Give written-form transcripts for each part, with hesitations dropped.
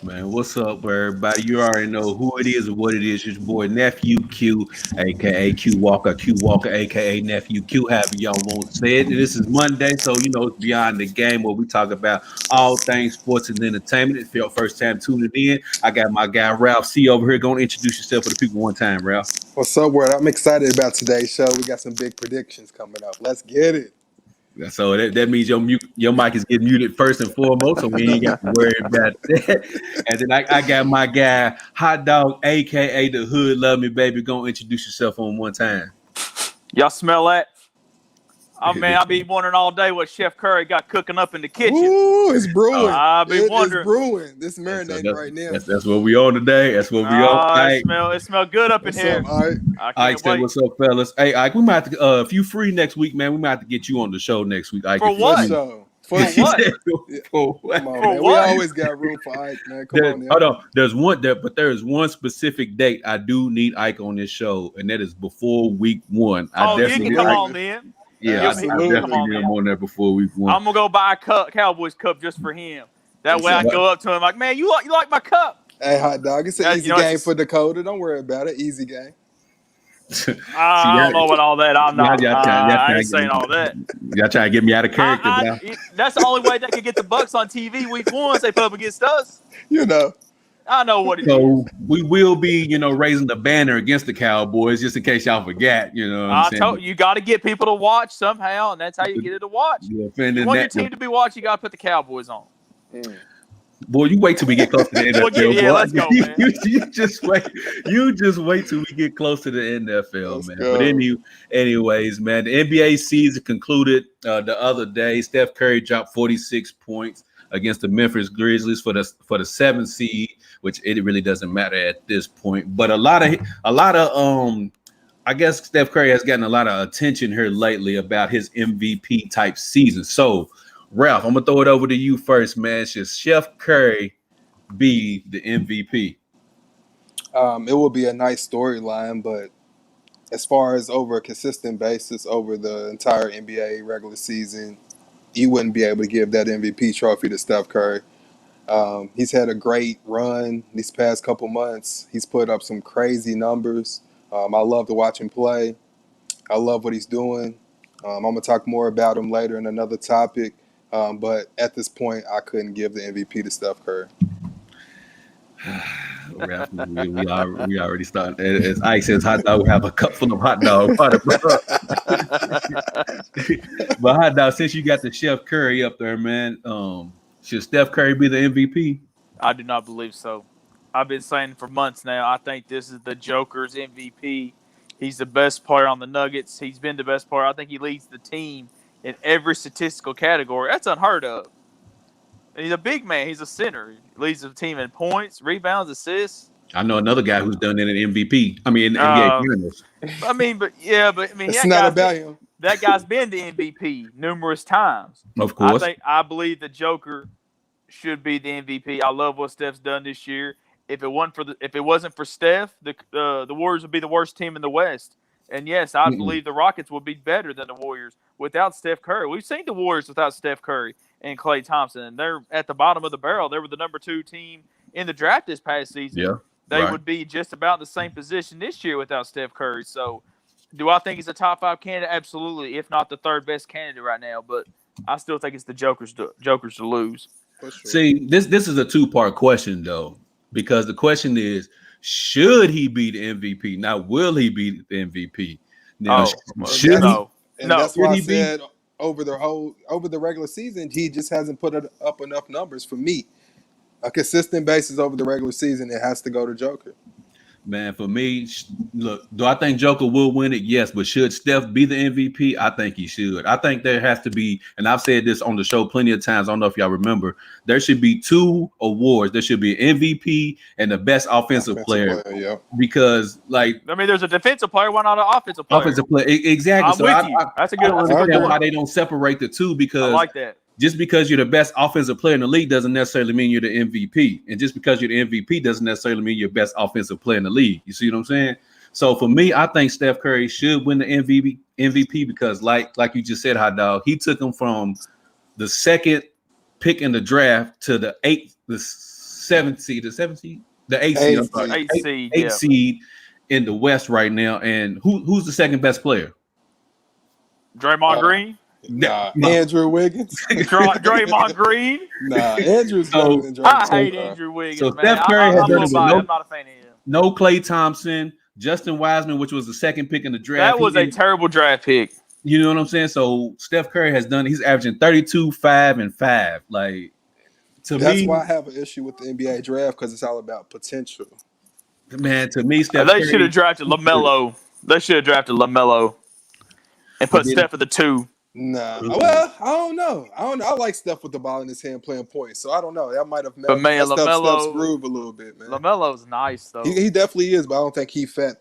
Man, what's up, everybody? You already know who it is and what it is. It's your boy Nephew Q, aka Q Walker, aka Nephew Q. However y'all want to say it. And this is Monday, so you know it's beyond the game where we talk about all things sports and entertainment. If your first time tuning in, I got my guy Ralph C over here. Gonna introduce yourself for the people one time, Ralph. What's up, Word? I'm excited about today's show. We got some big predictions coming up. Let's get it. So that means your mic is getting muted first and foremost, so we ain't got to worry about that. And then I got my guy Hot Dog, aka the Hood Love Me Baby. Gonna introduce yourself on one time. Y'all smell that? Oh man, I be wondering all day what Chef Curry got cooking up in the kitchen. Ooh, it's brewing. I be It is wondering. brewing. This So marinating right now. that's what we on today. That's what we on. All Oh, right. it smell good up in What's here. up, Ike? I Ike can't said, wait. "What's up, fellas? Hey, Ike, we might have to. If you free next week, man, we might have to get you on the show next week. Ike, For if you For what? free. sure. For For sure. what? For what? Come on, For man. We what? always got room for Ike, man. Come on now. Hold on. There's one there, but there is one specific date I do need Ike on this show, and that is before week one. I Oh, you definitely can need come Ike. on then. Yeah, I He can Absolutely. come definitely on need him then. on there before week one. I'm gonna go buy a Cowboys cup just for him. That way I Exactly. go up to him like, man, you like my cup? Hey, Hot Dog, it's an You easy know, game it's for Dakota. Don't worry about it. Easy game. See, I don't know about all that. I'm not. I ain't saying all that. y'all trying to get me out of character, bro. That's the only way they could get the Bucks on TV week one. They put up against us. You know. I know what it is. So we will be, raising the banner against the Cowboys, just in case y'all forgot. You know what I'm I saying? told you got to get people to watch somehow, and that's how you get it to watch. You You offending want your that? team to be watched, you got to put the Cowboys on. Boy, you wait till we get close to the NFL, boy. Let's go, man. You just wait. You just wait till we get close to the NFL, Let's man. But go. anyways, man, the NBA season concluded the other day. Steph Curry dropped 46 points against the Memphis Grizzlies for the seventh seed, which it really doesn't matter at this point. But a lot of I guess Steph Curry has gotten a lot of attention here lately about his MVP type season. So, Ralph, I'm gonna throw it over to you first, man. Should Steph Curry be the MVP? It will be a nice storyline, but as far as over a consistent basis over the entire NBA regular season, you wouldn't be able to give that MVP trophy to Steph Curry. He's had a great run these past couple months. He's put up some crazy numbers. I love to watch him play. I love what he's doing. I'm going to talk more about him later in another topic. But at this point, I couldn't give the MVP to Steph Curry. Ralph, we already started. As Ike says, hot dog, we have a cup full of hot dog water, bro. But hot dog, since you got the Chef Curry up there, man, should Steph Curry be the MVP? I do not believe so. I've been saying for months now. I think this is the Joker's MVP. He's the best player on the Nuggets. He's been the best player. I think he leads the team in every statistical category. That's unheard of. And he's a big man. He's a center. He leads the team in points, rebounds, assists. I know another guy who's done it in MVP. I mean, in the NBA Finals. It's not about him. That guy's been the MVP numerous times. Of course. I believe the Joker should be the MVP. I love what Steph's done this year. If it wasn't for Steph, the Warriors would be the worst team in the West. And yes, I believe the Rockets would be better than the Warriors without Steph Curry. We've seen the Warriors without Steph Curry and Klay Thompson, and they're at the bottom of the barrel. They were the number 2 team in the draft this past season. Yeah, they would be just about the same position this year without Steph Curry. So, do I think he's a top 5 candidate? Absolutely, if not the 3rd best candidate right now. But I still think it's the Joker's to lose. Sure. See, this is a 2-part question though, because the question is, should he be the MVP? Now, will he be the MVP? Now, should he? No. That's why I said over the regular season, he just hasn't put up enough numbers for me. A consistent basis over the regular season, it has to go to Joker. Man, for me, look, do I think Joker will win it? Yes, but should Steph be the MVP? I think he should. I think there has to be, and I've said this on the show plenty of times. I don't know if y'all remember. There should be 2 awards. There should be an MVP and the best offensive player. Yeah. Because, there's a defensive player. Why not an offensive player? Offensive player, exactly. I'm with you. That's a good one. Why they don't separate the two, because I like that. Just because you're the best offensive player in the league doesn't necessarily mean you're the MVP. And just because you're the MVP doesn't necessarily mean you're the best offensive player in the league. You see what I'm saying? So for me, I think Steph Curry should win the MVP because like you just said, Hot Dog, he took him from the 2nd pick in the draft to the seventh seed, the eighth seed. I'm Eighth sorry, seed. Eighth seed, eighth yeah. seed in the West right now. And who's the second best player? Draymond Green. Nah, No. Andrew Wiggins. Draymond Green. Nah, Andrew's better So- than I Draymond. hate bro. Andrew Wiggins, So man. Steph Curry has I'm a done it little with biased. I'm not a fan of him. no Klay Thompson, Justin Wiseman, which was the second pick in the draft. That was a terrible draft pick. You know what I'm saying? So Steph Curry has done. He's averaging 32, 5, and 5. Like That's why I have an issue with the NBA draft because it's all about potential. man, to me, Steph They Curry should have drafted LaMelo. They should have drafted LaMelo and put Steph at the 2. Nah, well, I don't know. I like Steph with the ball in his hand playing points, so I don't know. That might have But man, messed up Steph's LaMelo, groove a little bit, man. LaMelo's nice though. He definitely is, but I don't think he fit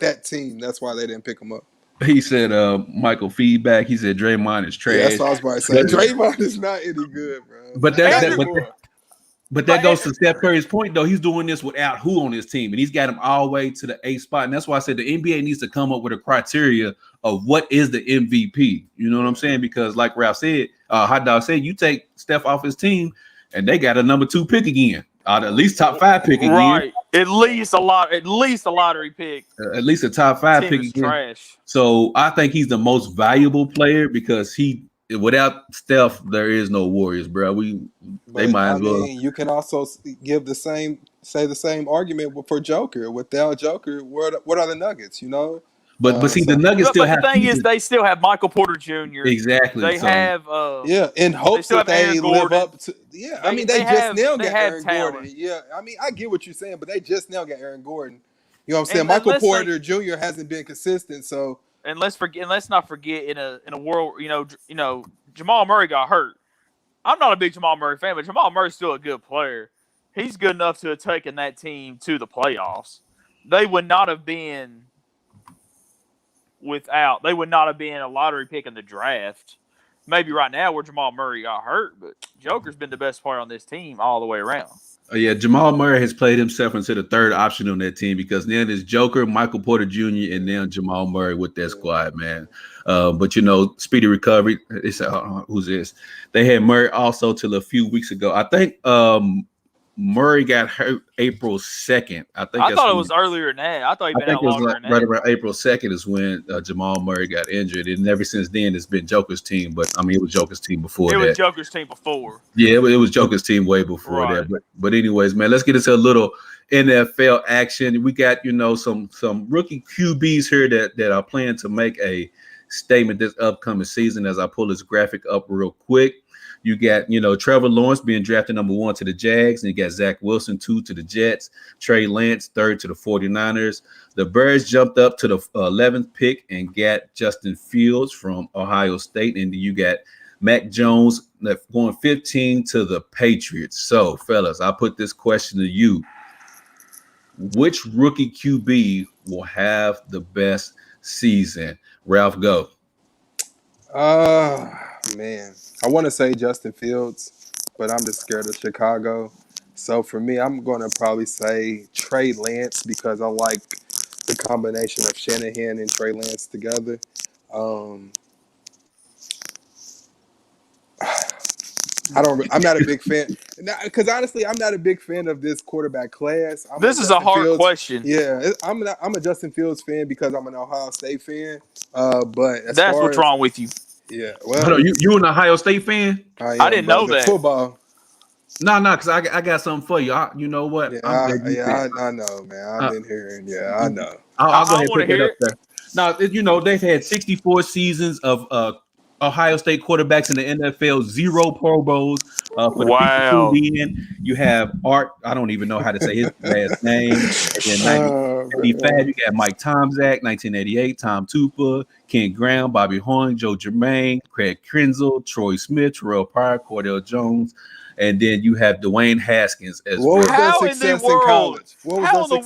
that team. That's why they didn't pick him up. He said, Michael feedback. He said Draymond is trash. Yeah, that's what I was about to say. Draymond is not any good, bro. But that goes to Steph Curry's point, though. He's doing this without who on his team, and he's got him all the way to the 8th spot. And that's why I said the NBA needs to come up with a criteria of what is the MVP. You know what I'm saying? Because like Ralph said, Hot Dog said, you take Steph off his team, and they got a number 2 pick again, at least top 5 pick again. Right, at least a lottery pick. At least a top 5 pick again. Trash. So I think he's the most valuable player because without Steph, there is no Warriors, bro. They might as well. You can also give the same argument for Joker. Without Joker, what are the Nuggets? You know. But see, the Nuggets still have. The thing is, they still have Michael Porter Jr. Exactly. They have. In hopes that they live up to. Yeah, I mean, they just now got Aaron talent. Gordon. Yeah, I mean, I get what you're saying, but they just now got Aaron Gordon. You know what I'm saying? Michael Porter Jr. hasn't been consistent, so. And let's not forget in a world, you know, Jamal Murray got hurt. I'm not a big Jamal Murray fan, but Jamal Murray's still a good player. He's good enough to have taken that team to the playoffs. They would not have been a lottery pick in the draft. Maybe right now where Jamal Murray got hurt, but Joker's been the best player on this team all the way around. Yeah, Jamal Murray has played himself into the third option on that team because now there's Joker, Michael Porter Jr., and now Jamal Murray with that squad, man. But, speedy recovery. It's who's this? They had Murray also till a few weeks ago. I think Murray got hurt April 2nd. I thought it was earlier than that. I thought he'd been out longer than that. Right around April 2nd is when Jamal Murray got injured. And ever since then, it's been Joker's team. But, I mean, it was Joker's team before that. It was Joker's team before. Yeah, it was Joker's team way before that. But anyways, man, let's get into a little NFL action. We got, some rookie QBs here that are planning to make a statement this upcoming season as I pull this graphic up real quick. You got, Trevor Lawrence being drafted number 1 to the Jags, and you got Zach Wilson 2 to the Jets, Trey Lance 3rd to the 49ers. The Bears jumped up to the 11th pick and got Justin Fields from Ohio State, and you got Mac Jones going 15 to the Patriots. So, fellas, I put this question to you. Which rookie QB will have the best season? Ralph, go. Man, I want to say Justin Fields, but I'm just scared of Chicago. So for me, I'm going to probably say Trey Lance because I like the combination of Shanahan and Trey Lance together. I'm not a big fan because honestly, I'm not a big fan of this quarterback class. This is a hard question. Yeah, I'm a Justin Fields fan because I'm an Ohio State fan. But that's what's wrong with you. Yeah, well, you an Ohio State fan? I didn't know that. Football. No, because I got something for you. You know what? I know, man. I've been hearing. Yeah, I know. I'll go ahead and put it up there. Now, they've had 64 seasons of Ohio State quarterbacks in the NFL, 0 Pro Bowls. Wow. You have Art. I don't even know how to say his last name. And then 1985, you got Mike Tomczak, 1988, Tom Tupa, Ken Graham, Bobby Horn, Joe Germain, Craig Krenzel, Troy Smith, Terrell Pryor, Cordell Jones. And then you have Dwayne Haskins as well. How in the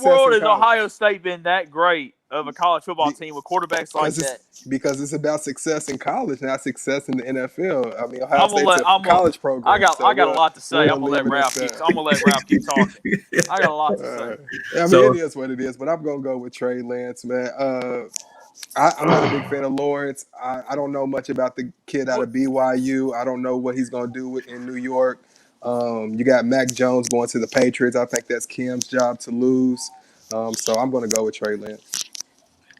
world has Ohio State been that great of a college football team with quarterbacks like that? Because it's about success in college, not success in the NFL. I mean, Ohio State's a college program. I got a lot to say. I'm gonna let Ralph keep talking. I got a lot to say. I mean, it is what it is, but I'm gonna go with Trey Lance, man. I'm not a big fan of Lawrence. I don't know much about the kid out of BYU. I don't know what he's gonna do in New York. You got Mac Jones going to the Patriots. I think that's Cam's job to lose. So I'm going to go with Trey Lance.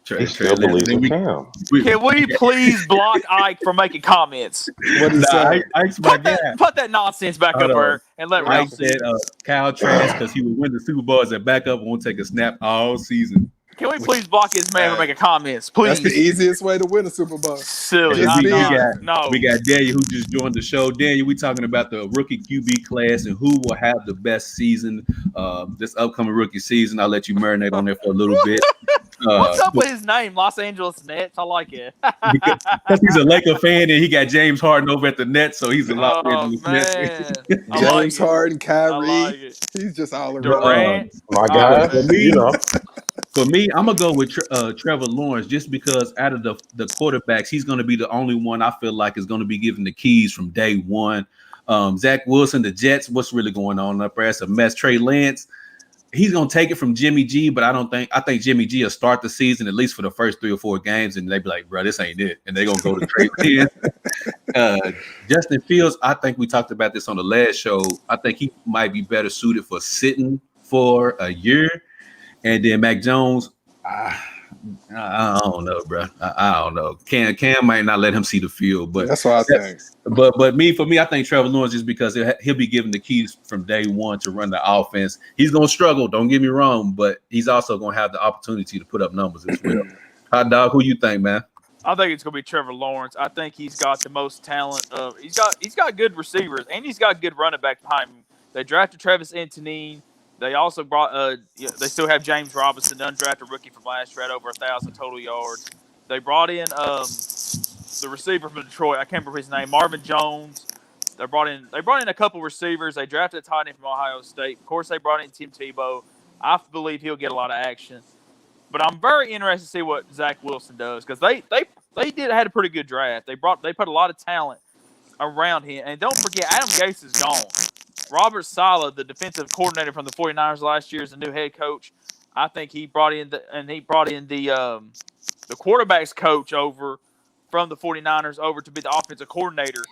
He still believes in Cam. Can we please block Ike from making comments? What did he say? Ike's my guy. Put that nonsense back up there and let Ralph see. Kyle Trask, because he would win the Super Bowl as a backup, won't take a snap all season. Can we please block his man from making comments? Please. That's the easiest way to win a Super Bowl. Silly. We got Daniel who just joined the show. Daniel, we talking about the rookie QB class and who will have the best season this upcoming rookie season. I'll let you marinate on there for a little bit. What's up with his name? Los Angeles Nets. I like it. Because he's a Laker fan and he got James Harden over at the Nets, so he's a Los Angeles Nets. James Harden, Kyrie. He's just all around. Durant. My guy. For me, I'm gonna go with Trevor Lawrence just because out of the quarterbacks, he's gonna be the only one I feel like is gonna be given the keys from day one. Zach Wilson, the Jets, what's really going on up there? It's a mess. Trey Lance, he's gonna take it from Jimmy G, but I think Jimmy G will start the season at least for the first 3 or 4 games, and they be like, bro, this ain't it, and they're gonna go to Trey Lance. Justin Fields, I think we talked about this on the last show. I think he might be better suited for sitting for a year. And then Mac Jones, I don't know, bro. I don't know. Cam might not let him see the field, but that's what I think. But for me, I think Trevor Lawrence just because he'll be given the keys from day one to run the offense. He's gonna struggle. Don't get me wrong, but he's also gonna have the opportunity to put up numbers as well. Hot dog, who you think, man? I think it's gonna be Trevor Lawrence. I think he's got the most talent. He's got good receivers and he's got good running back behind him. They drafted Travis Etienne. They also brought. They still have James Robinson, undrafted rookie from last year, at over 1,000 total yards. They brought in the receiver from Detroit. I can't remember his name. Marvin Jones. They brought in a couple receivers. They drafted a tight end from Ohio State. Of course, they brought in Tim Tebow. I believe he'll get a lot of action. But I'm very interested to see what Zach Wilson does because they had a pretty good draft. They put a lot of talent around him, and don't forget Adam Gase is gone. Robert Saleh, the defensive coordinator from the 49ers last year, is the new head coach. I think he brought in the quarterback's coach over from the 49ers over to be the offensive coordinator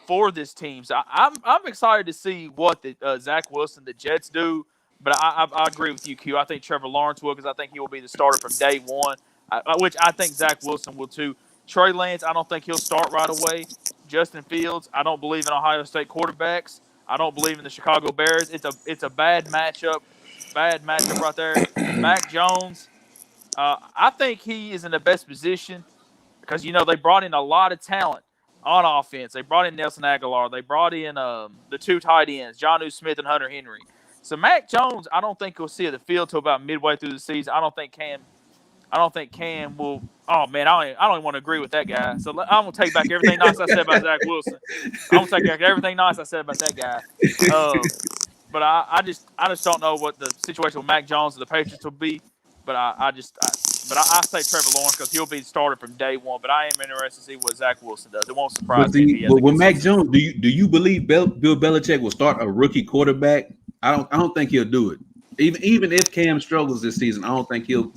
for this team. So I'm excited to see what the Zach Wilson, the Jets do. But I agree with you, Q. I think Trevor Lawrence will because I think he will be the starter from day one, which I think Zach Wilson will too. Trey Lance, I don't think he'll start right away. Justin Fields, I don't believe in Ohio State quarterbacks. I don't believe in the Chicago Bears. It's a bad matchup right there. Mac Jones, I think he is in the best position because they brought in a lot of talent on offense. They brought in Nelson Aguilar. They brought in the 2 tight ends, Jonnu Smith and Hunter Henry. So Mac Jones, I don't think he'll see the field till about midway through the season. I don't think Cam will. Oh man, I don't even want to agree with that guy. So I'm gonna take back everything nice I said about Zach Wilson. I'm gonna take back everything nice I said about that guy. But I just don't know what the situation with Mac Jones and the Patriots will be. But I say Trevor Lawrence because he'll be started from day one. But I am interested to see what Zach Wilson does. It won't surprise me. But with Mac Jones, do you believe Bill Belichick will start a rookie quarterback? I don't think he'll do it. Even if Cam struggles this season, I don't think he'll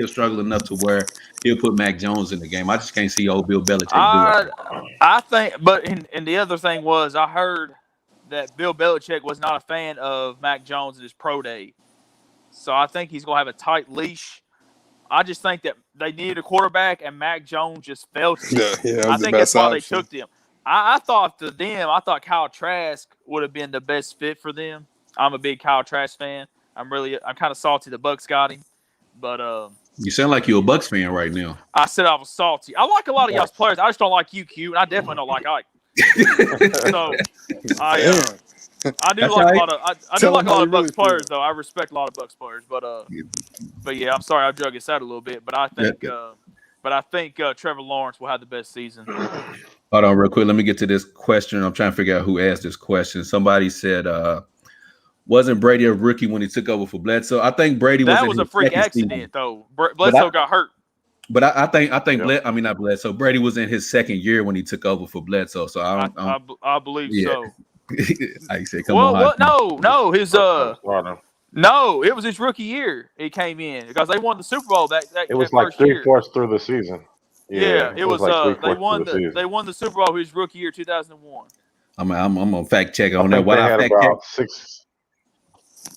struggle enough to where he'll put Mac Jones in the game. I just can't see old Bill Belichick do it. I think, but and the other thing was I heard that Bill Belichick was not a fan of Mac Jones at his pro day. So I think he's going to have a tight leash. I just think that they needed a quarterback, and Mac Jones just felt it. Yeah, I think that's why they took them. I thought Kyle Trask would have been the best fit for them. I'm a big Kyle Trask fan. I'm kind of salty the Bucs got him. But you sound like you're a Bucs fan right now. I said I was salty. I like a lot of y'all's players. I just don't like you, Q, and I definitely don't like Ike. So I do like a lot of Bucs players, though. I respect a lot of Bucs players, but yeah, I'm sorry I drug us out a little bit. But I think Trevor Lawrence will have the best season. Hold on, real quick. Let me get to this question. I'm trying to figure out who asked this question. Somebody said, wasn't Brady a rookie when he took over for Bledsoe? I think Brady was a freak accident, though. Bledsoe got hurt. But I think not Bledsoe. Brady was in his second year when he took over for Bledsoe. So I believe so. I say, come on. No, it was his rookie year. He came in because they won the Super Bowl. It was like 3/4 through the season. Yeah, it was. They won the Super Bowl his rookie year, 2001. I'm gonna fact check I on that. think While they I had fact check, about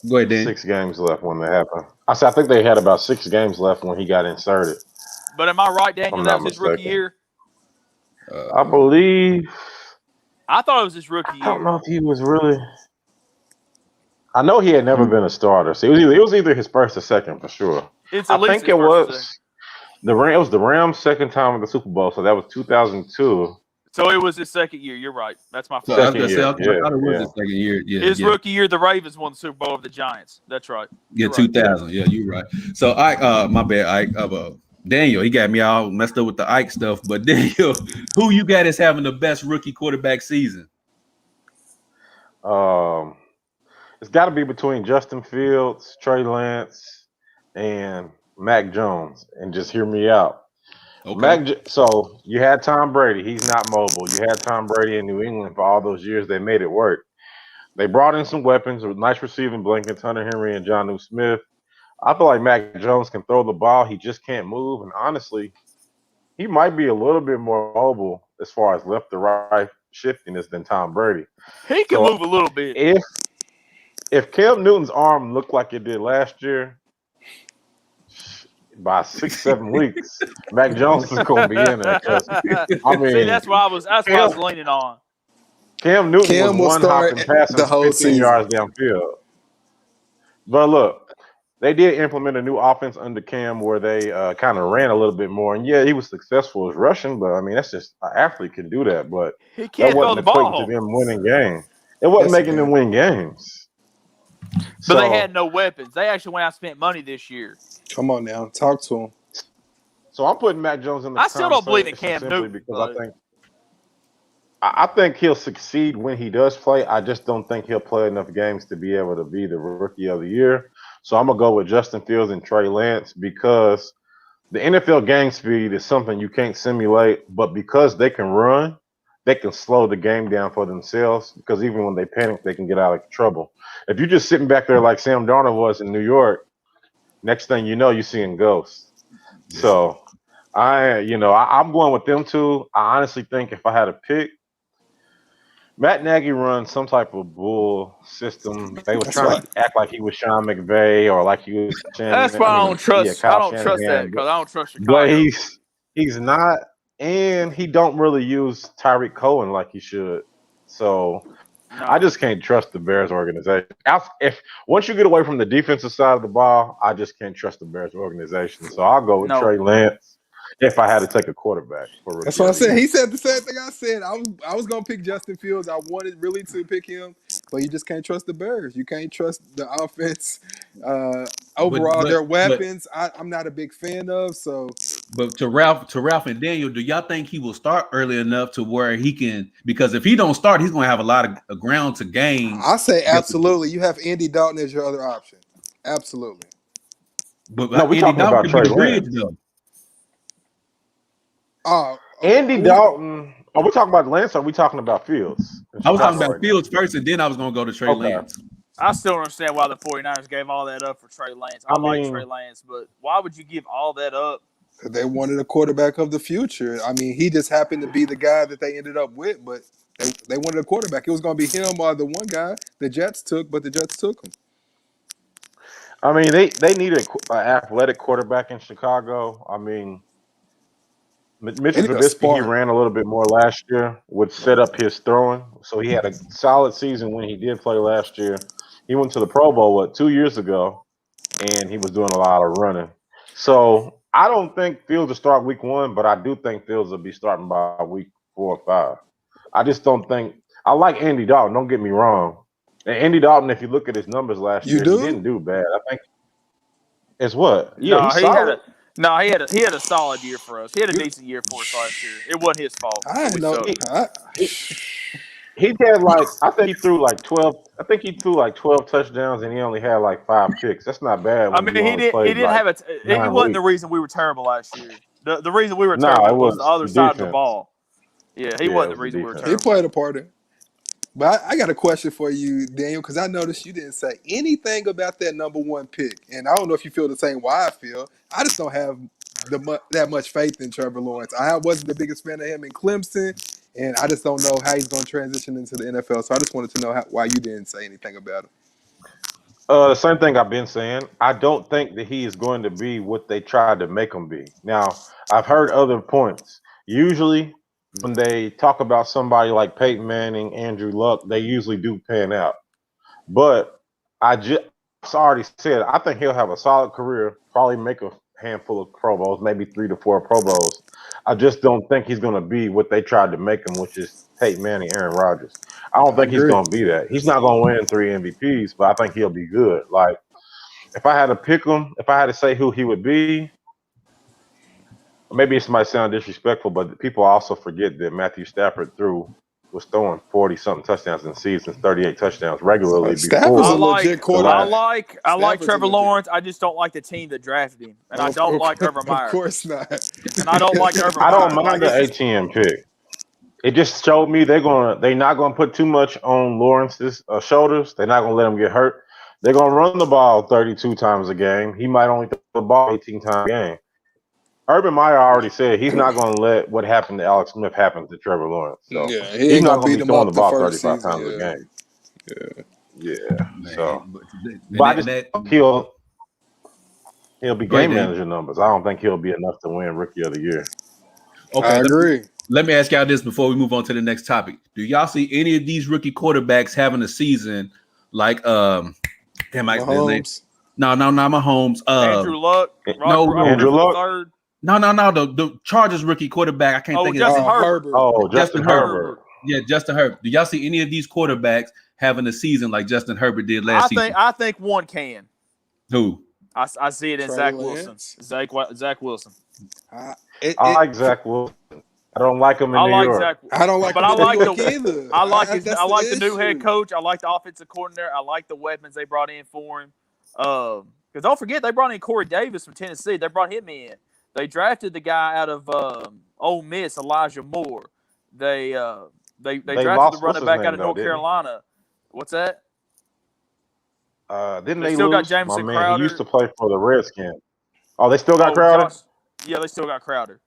go ahead, Dan. 6 games left when that happened. I said I think they had about 6 games left when he got inserted. But am I right, If Daniel? I'm That not was his rookie mistaken. year. I believe. I thought it was his rookie I don't year. know if he was really. I know he had never I'm- been a starter, so it was either his first or second for sure. It's I at least think his it first. was it was the Rams' second time in the Super Bowl, so that was 2002. So it was his second year. You're right. That's my So I fault. was Second gonna say, year, I yeah, thought it was yeah. his second year. Yeah, His yeah. rookie year, the Ravens won the Super Bowl over the Giants. That's right. Yeah, You're right. 2000. Yeah, you're right. So my bad, Ike. Daniel, he got me all messed up with the Ike stuff. But Daniel, who you got is having the best rookie quarterback season? Um, it's got to be between Justin Fields, Trey Lance, and Mac Jones. And just hear me out. Okay. So you had Tom Brady. He's not mobile. You had Tom Brady in New England for all those years. They made it work. They brought in some weapons with nice receiving blankets, Hunter Henry and Jonnu Smith. I feel like Mac Jones can throw the ball. He just can't move. And honestly, he might be a little bit more mobile as far as left to right shiftiness than Tom Brady. He can move So a little bit. if Cam Newton's arm looked like it did last year, by 6-7 weeks, Mac Jones is going to be in there. Because I See, mean, that's what I was Cam, leaning on. Cam Newton was Cam will one start hopping, passing the whole 15 season. yards downfield. But look, they did implement a new offense under Cam where they kind of ran a little bit more. And yeah, he was successful as rushing, but I mean, that's just an athlete can do that. But He that can't throw wasn't the equating to ball. them winning games. It wasn't Yes, he making them can. win games. But they had So, no weapons. They actually went out and spent money this year. Come on now, talk to him. so I'm putting Mac Jones in the I still don't believe in conversation Cam simply Newton, because but I think he'll succeed when he does play. I just don't think he'll play enough games to be able to be the rookie of the year. So I'm gonna go with Justin Fields and Trey Lance because the NFL game speed is something you can't simulate, but because they can run, they can slow the game down for themselves because even when they panic, they can get out of trouble. If you're just sitting back there like Sam Darnold was in New York, next thing you know, you're seeing ghosts. So I'm going with them two. I honestly think if I had a pick, Matt Nagy runs some type of bull system. They was That's trying right. to act like he was Sean McVay or like he was that's why I Kyle don't trust that Shanahan, because I don't trust but Chicago. he's not, and he don't really use Tyreek Cohen like he should. So I No, just can't trust the Bears organization. If once you get away from the defensive side of the ball, I just can't trust the Bears organization. So I'll go with no. Trey Lance if I had to take a quarterback for That's rookie what I of the said. year. He said the same thing I said. I was gonna pick Justin Fields. I wanted really to pick him, but you just can't trust the Bears. You can't trust the offense. But Overall, but their but weapons, I'm not a big fan of. So but to Ralph and Daniel, do y'all think he will start early enough to where he can? Because if he don't start, he's gonna have a lot of ground to gain. I say absolutely. You have Andy Dalton as your other option. Absolutely. No, But we're Andy talking Dalton about can be Trey the bridge Lance. though. Oh, okay. Andy Dalton. Are we talking about Lance or are we talking about Fields in I was talking Chicago about right now? Fields first, and then I was gonna go to Trey Okay. Lance. I still don't understand why the 49ers gave all that up for Trey Lance. I I like Trey mean, Lance, but why would you give all that up? They wanted a quarterback of the future. I mean, he just happened to be the guy that they ended up with, but they wanted a quarterback. It was going to be him or the one guy the Jets took, but the Jets took him. they needed an athletic quarterback in Chicago. I mean, They Mitchell need a Trubisky, he spark. ran a little bit more last year, would set up his throwing. So he had a solid season when he did play last year. He went to the Pro Bowl, 2 years ago, and he was doing a lot of running. So I don't think Fields will start week 1, but I do think Fields will be starting by week 4 or 5. I just don't think – I like Andy Dalton, don't get me wrong. And Andy Dalton, if you look at his numbers last You year, he do? didn't do bad. I think it's what? Yeah, No, he's solid. he had a solid year for us. He had a You, decent year for us last year. It wasn't his fault I that didn't we know. sucked. He, He had I think he threw like 12. I think he threw like 12 touchdowns, and he only had like 5 picks. That's not bad I when mean, you only he played didn't like have it. He 9 wasn't the weeks. reason we were terrible last year. The reason we were No, it terrible was the was other the side of the defense. ball. Yeah, he Yeah, it wasn't the was the reason we were defense. he terrible. played a part in it. But I got a question for you, Daniel, because I noticed you didn't say anything about that number 1 pick. And I don't know if you feel the same way I feel. I just don't have that much faith in Trevor Lawrence. I wasn't the biggest fan of him in Clemson. And I just don't know how he's going to transition into the NFL. So I just wanted to know why you didn't say anything about him. The same thing I've been saying. I don't think that he is going to be what they tried to make him be. Now, I've heard other points. Usually, when they talk about somebody like Peyton Manning, Andrew Luck, they usually do pan out. But I just already said I think he'll have a solid career, probably make a handful of Pro Bowls, maybe 3 to 4 Pro Bowls. I just don't think he's going to be what they tried to make him, which is Peyton Manning, Aaron Rodgers. I don't I think he's agree. going to be that. He's not going to win 3 MVPs, but I think he'll be good. Like if I had to pick him, if I had to say who he would be, maybe this might sound disrespectful, but people also forget that Matthew Stafford was throwing 40-something touchdowns in seasons, 38 touchdowns regularly Stafford's a before legit the quarterback. last. I like Stafford's a Trevor legit- Lawrence. I just don't like the team that drafted him, and I don't like Urban Meyer. Of course not. And I don't like Urban I Meyer. don't mind Like, the it's just, ATM pick. It just showed me they're not gonna put too much on Lawrence's shoulders. They're not gonna let him get hurt. They're gonna run the ball 32 times a game. He might only throw the ball 18 times a game. Urban Meyer already said he's not gonna let what happened to Alex Smith happen to Trevor Lawrence. So Yeah, he he's ain't not gonna gonna beat be him throwing up the the ball first 35 season. times a game. Yeah. Man, So, and but I that, and just that think he'll be go ahead, game Dave. manager numbers. I don't think he'll be enough to win Rookie of the Year. Okay, I agree. let me ask y'all this before we move on to the next topic. Do y'all see any of these rookie quarterbacks having a season like damn, his name? Mahomes. No, not Mahomes. Andrew Luck, no, Robert Andrew Griffin Luck. III. no, the Chargers rookie quarterback. I can't think of his Justin name. Herbert. Oh, Justin Justin Herbert. Herbert. Yeah, Justin Herbert. Do y'all see any of these quarterbacks having a season like Justin Herbert did last season? I think one can. Who? I see it in Trey Zach Lance. Wilson. Zach Wilson. I like Zach Wilson. I don't like him in I New like York. Zach, I don't like but him I in New like York the either. I like That's the new head issue. coach. I like the offensive coordinator. I like the weapons they brought in for him. Because don't forget they brought in Corey Davis from Tennessee. They brought him in. They drafted the guy out of Ole Miss, Elijah Moore. They drafted lost the running what's his back name, out of though, North didn't they? Carolina. What's that? Didn't They they still got lose? My Jameson man, he used Crowder. to play for the Redskins. Oh, they still got Oh, Crowder? Yeah, they still got Crowder.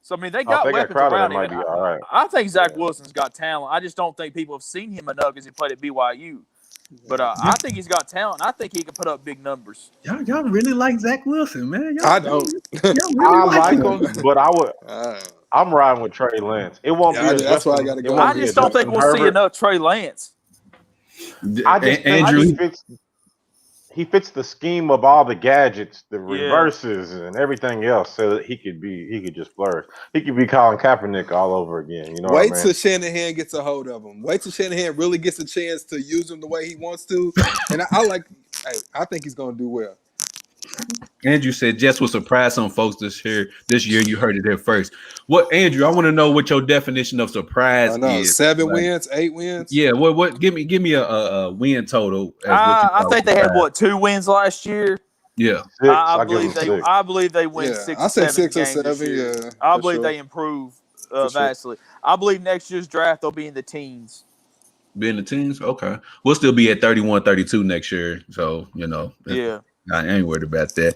So I mean, they Oh, if got they got weapons Crowder, around they him. might be all right. I think Zach Yeah. Wilson's got talent. I just don't think people have seen him enough because he played at BYU. But I think he's got talent. I think he can put up big numbers. Y'all really like Zach Wilson, man. I don't. Y'all really I like like him. him, but I'm riding with Trey Lance. It won't be a That's why I Justin. got to It go. won't I be a just don't think Justin we'll see Herbert. enough Trey Lance. I just think Andrew. he fits the scheme of all the gadgets, the Yeah. reverses, and everything else, so that he could just flourish. He could be Colin Kaepernick all over again. You know Wait what I till mean? Shanahan gets a hold of him. Wait till Shanahan really gets a chance to use him the way he wants to. And I think he's going to do well. Andrew said Jets will surprise some folks this year. You heard it here first. What, Andrew? I want to know what your definition of surprise I know. is. 7 wins, 8 wins. Yeah. What? Give me a win total. I think they had 2 wins last year. Yeah. 6. I give him believe 6. I believe they win 6 I or say 7 6 or games this 7. year. Yeah, I for believe sure. they improve sure. vastly. I believe next year's draft they'll be in the teens. Be in the teams? Okay. We'll still be at 31-32 next year. So, Yeah. I ain't worried about that.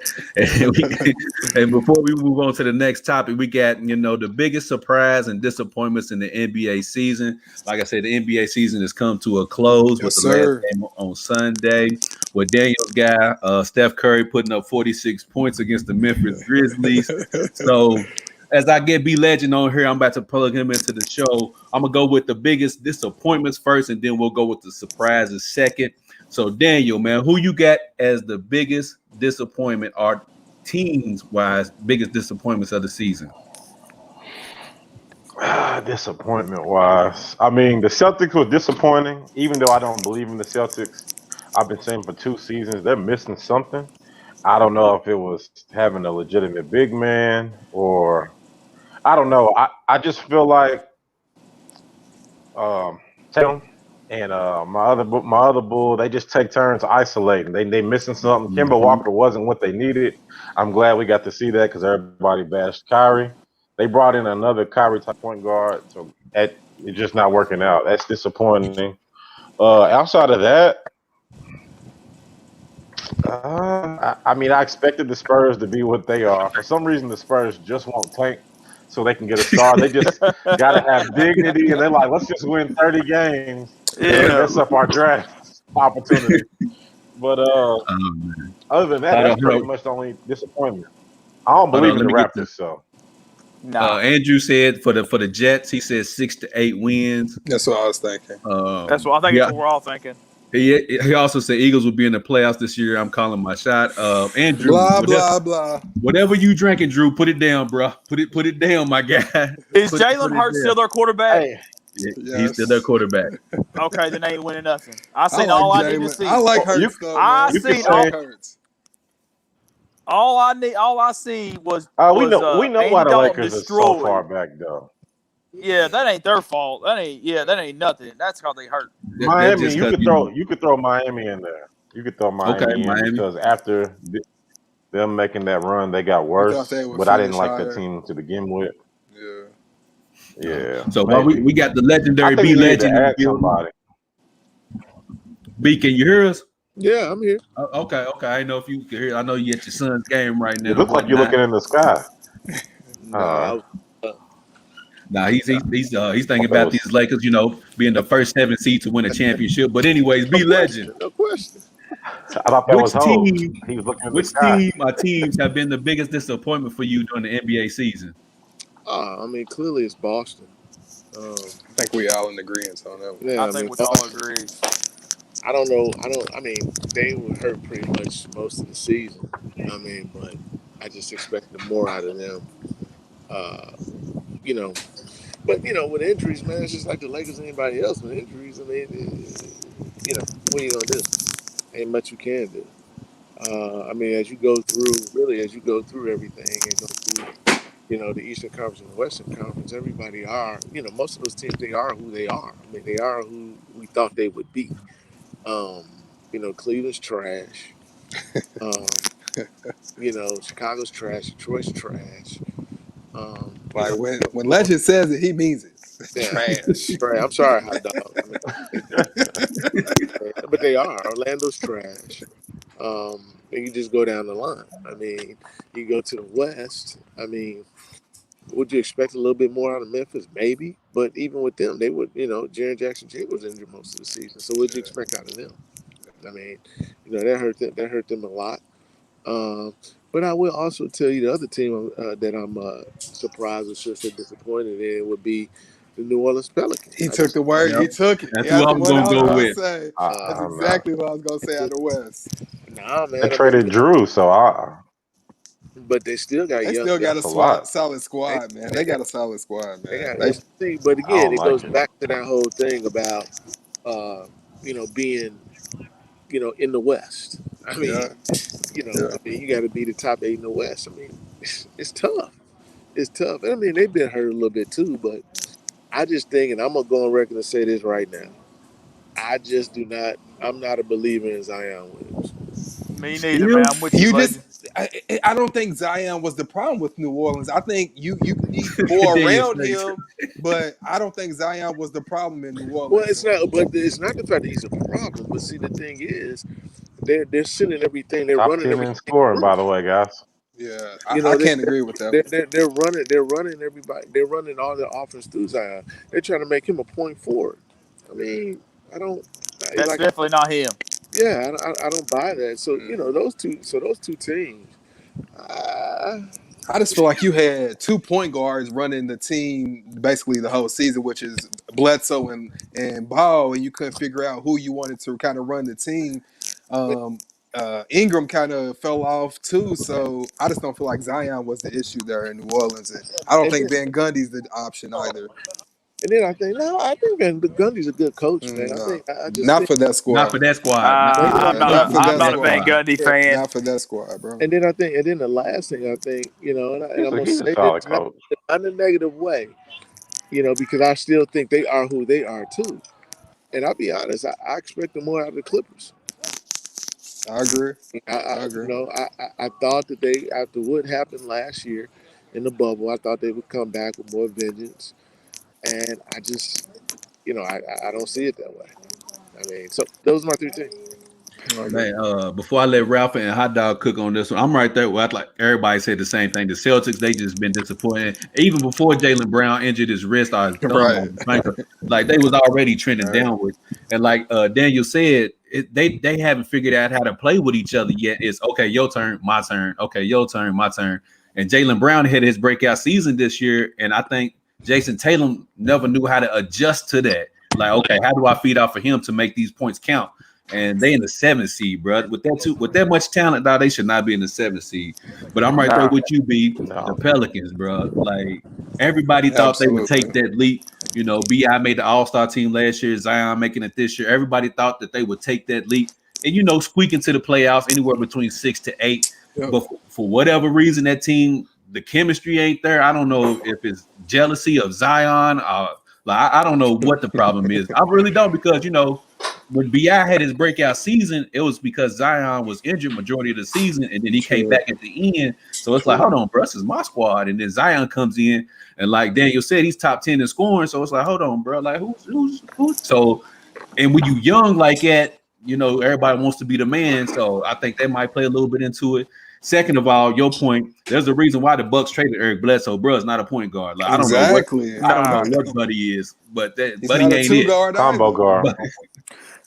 And before we move on to the next topic, we got, the biggest surprise and disappointments in the NBA season. Like I said, the NBA season has come to a close with the last game on Sunday with Daniel's guy, Steph Curry, putting up 46 points against the Memphis Grizzlies. So, as I get B Legend on here, I'm about to plug him into the show. I'm going to go with the biggest disappointments first, and then we'll go with the surprises second. So, Daniel, man, who you got as the biggest disappointment or teams-wise biggest disappointments of the season? Disappointment-wise, I mean, the Celtics was disappointing, even though I don't believe in the Celtics. I've been saying for 2 seasons they're missing something. I don't know if it was having a legitimate big man or I don't know. I just feel like Tatum and my other bull, they just take turns isolating. They missing something. Kemba Walker wasn't what they needed. I'm glad we got to see that because everybody bashed Kyrie. They brought in another Kyrie type point guard, so it's just not working out. That's disappointing. Outside of that, I mean, I expected the Spurs to be what they are. For some reason, the Spurs just won't tank. so they can get a star. They just got to have dignity, and they're like, let's just win 30 games and Yeah. mess up our draft opportunity. But Man. other than that, that's pretty much the only disappointment. I don't Hold believe on, in let the me get this. Raptors, so Nah. Andrew said for the Jets, he said 6 to 8 wins. That's what I was thinking. That's what I think. Yeah, That's what we're all thinking. he also said Eagles will be in the playoffs this year. I'm calling my shot. Andrew, Blah blah blah. whatever you drinking, Drew, put it down, bro. Put it down, my guy. Is put Jalen it Hurts down. still their quarterback? hey, Yeah, he's still their Yes. quarterback. Okay, then they ain't winning nothing. I I seen like all I need to Jalen. I see. like you Hurts though, I man. you could seen I like say Hurts. all I need. All I see was we know why Andy the Dalton Lakers are so destroy. far back though. Yeah, that ain't their fault. That ain't nothing. That's how they hurt. That's Miami, just you because could throw Miami in there. You could throw okay, Miami in Miami. because after them making that run, they got You thought they worse. would But I didn't finish like that higher? team to begin with. Yeah. Yeah, So while maybe. we got the I legendary think B we needed to legend in the add building. somebody. B, can you hear us? Yeah, I'm here. Okay. I didn't know if you could hear. I know you at your son's game right It now and looks like you're whatnot. looking in the sky. Nah, Nah, he's thinking Okay, about these Lakers, being the first 7 seed to win a championship. But anyways, no B legend. question, no question. I thought that Which was Hove. team, He was looking in the which sky. team or teams have been the biggest disappointment for you during the NBA season? I mean, clearly it's Boston. I think we all in agreement on that one. Yeah, I I think mean, we all Boston. agree. I don't know. I don't. I mean, they were hurt pretty much most of the season. I mean, but I just expected more out of them. Uh, you know, but with injuries, man, it's just like the Lakers and anybody else with injuries. I mean, what are you gonna do? Ain't much you can do. I mean, as you go through everything and go through, the Eastern Conference and the Western Conference, everybody are, most of those teams, they are who they are. I mean, they are who we thought they would be. Um, Cleveland's trash. Um, Chicago's trash. Detroit's trash. Um, you Like know, when Legend says it, he means it. yeah, Trash. trash. I'm sorry, hot dog. I mean, but they are. Orlando's trash. And you just go down the line. I mean, you go to the West. I mean, would you expect a little bit more out of Memphis? Maybe, but even with them, they would. Jaren Jackson Jr. was injured most of the season, so what'd you expect out of them? I mean, that hurt them. That hurt them a lot. Um, but I will also tell you the other team that I'm surprised or should say disappointed in would be the New Orleans Pelicans. He took the word. Yep. He took it. That's Yeah, who that's I the was one I gonna was go gonna with. say. That's Nah. exactly what I was gonna say out of the West. nah, They man. I mean, traded Drew, so but they still got They young. still got that's a lot. solid They, squad, man. they They got got a solid squad, they man. got. They See, but I again, don't it like goes it. back to that whole thing about being in the West. I yeah, mean, yeah. you got to be the top 8 in the West. I mean, it's tough. It's tough. I mean, they've been hurt a little bit too, but I just think, and I'm gonna go on record and say this right now. I just do not. I'm not a believer in Zion Williams. Me neither, man. Still, I'm with you, You just. legend. I don't think Zion was the problem with New Orleans. I think you need more Daniel around Snakes. him, but I don't think Zion was the problem in New Well, Orleans. it's not. But it's not the fact that he's a problem. But see, the thing is, they're sending everything. They're Top running 10 in everything scoring, through. by the way, guys. Yeah, You I know, can't agree with that one. they're running everybody. They're running all the offense through Zion. They're trying to make him a point forward. I mean, I don't That's like. definitely not him. Yeah, I don't buy that. So Mhm. those two teams. Uh, I just feel like you had 2 point guards running the team basically the whole season, which is Bledsoe and Ball, and you couldn't figure out who you wanted to kind of run the team. Um, Ingram kind of fell off too, so I just don't feel like Zion was the issue there in New Orleans, and I don't and think Van Gundy's the option either. then I think no, I think Van Gundy's a good coach, man. No, I just not think. for that Not squad. for that squad. I'm Yeah, not not a for I'm that not a That Van squad. squad. Gundy fan. Not for that squad, bro. And then the last thing I think, and I'm gonna He's a say this solid coach. not in a negative way, because I still think they are who they are too. And I'll be honest, I expected more out of the Clippers. I agree. I I agree. I thought that they, after what happened last year in the bubble, I thought they would come back with more vengeance. And I just, I don't see it that way. I mean, so those are my three teams. Man, before I let Ralph and Hot Dog cook on this one, I'm right there. Well, like everybody said the same thing. The Celtics, they just been disappointed. Even before Jaylen Brown injured his wrist or his thumb or Right. his finger, like they was already trending Right. downward. And like Daniel said, they haven't figured out how to play with each other yet. It's okay, your turn, my turn. Okay, your turn, my turn. And Jaylen Brown had his breakout season this year, and I think Jason Tatum never knew how to adjust to that. Like, okay, how do I feed off of him to make these points count? And they in the 7th seed, bro. With that much talent, dog, they should not be in the 7th seed. But I'm right there with you, B. The No. Pelicans, bro. Like everybody thought they would take Absolutely. that leap. You know, Bi made the All-Star team last year. Zion making it this year. Everybody thought that they would take that leap, and squeak into the playoffs anywhere between 6 to 8. Yep. But for whatever reason, that team, the chemistry ain't there. I don't know if it's jealousy of Zion. I don't know what the problem is. I really don't, because when Bi had his breakout season, it was because Zion was injured majority of the season, and then he came True. back at the end. So it's like, hold on, bro, this is my squad, and then Zion comes in, and like Daniel said, he's top 10 in scoring. So it's like, hold on, bro, like who's so. And when you young like that, everybody wants to be the man. So I think they might play a little bit into it. Second of all, your point, there's a reason why the Bucks traded Eric Bledsoe. Bro is not a point guard. Like Exactly. I don't know what Buddy is, but He's Buddy not a ain't two it. guard Combo either. guard.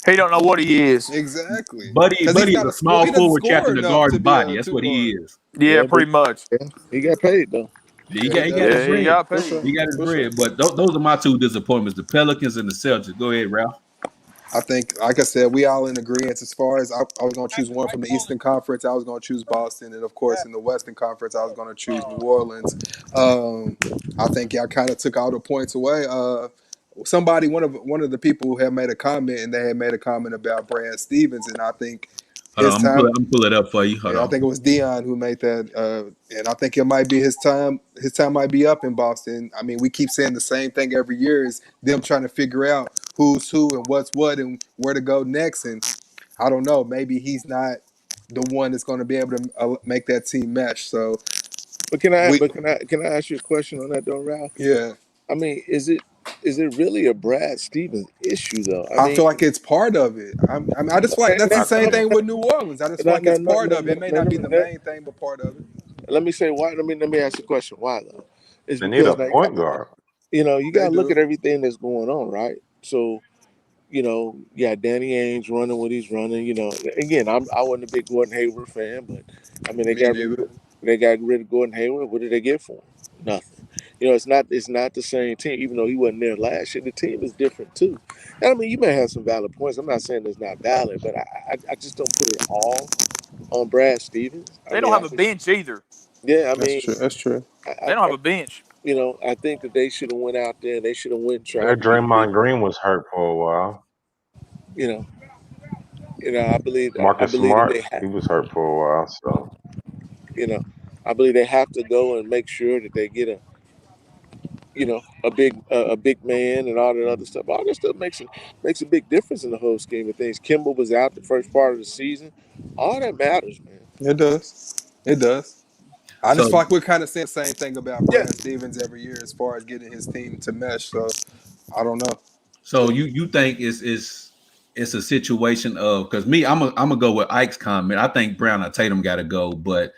He don't know what he is. Exactly. Buddy is a small he doesn't forward trapped score in the enough guard's to be body. a That's two what he guard. is. Yeah, Yeah, pretty much. Yeah, he got paid though. He got his Yeah, he bread. got For paid. sure. He got his For bread. sure. But those are my two disappointments: the Pelicans and the Celtics. Go ahead, Ralph. I think, like I said, we all in agreement. As far as I was going to choose one from the Eastern Conference, I was going to choose Boston, and of course, in the Western Conference, I was going to choose New Orleans. I think y'all kind of took all the points away. Somebody, one of the people who had made a comment, and they had made a comment about Brad Stevens, and I think Hold his on, time. I'm pull it up for you. Hold Yeah, I on. think it was Dion who made that, and I think it might be his time. His time might be up in Boston. I mean, we keep saying the same thing every year: is them trying to figure out who's who and what's what and where to go next. And I don't know, maybe he's not the one that's going to be able to make that team mesh. So, But can I we, can I ask you a question on that though, Ralph? yeah, I mean, is it really a Brad Stevens issue though? I I feel mean, like it's part of it. I just feel like that's the same thing with New Orleans. I just feel like it's part of it. It may not be the main thing, but part of it. let me say why. Let me ask you a question. Why though? It's They need a because now, point guard. you They got to look do. at everything that's going on, right? So, Danny Ainge running what he's running. Again, I wasn't a big Gordon Hayward fan, but I mean, Me neither. they got rid of Gordon Hayward. What did they get for him? Nothing. It's not the same team. Even though he wasn't there last year, the team is different too. And I mean, you may have some valid points. I'm not saying it's not valid, but I just don't put it all on Brad Stevens. They don't have a bench either. Yeah, I That's mean, true. That's true. They don't have a bench. I think that they should have went out there and they should have went and tried Their to be the big. Draymond Green was hurt for a while. You know, I believe Marcus that they Smart, have. he was hurt for a while. So I believe they have to go and make sure that they get a big man and all that other stuff. All that stuff makes a big difference in the whole scheme of things. Kimball was out the first part of the season. All that matters, man. It does. It does. I just So feel like we're kind of saying the same thing about Yeah. Brad Stevens every year as far as getting his team to mesh. So I don't know. So you think it's a situation of, because me, I'm gonna go with Ike's comment. I think Brown or Tatum got to go, but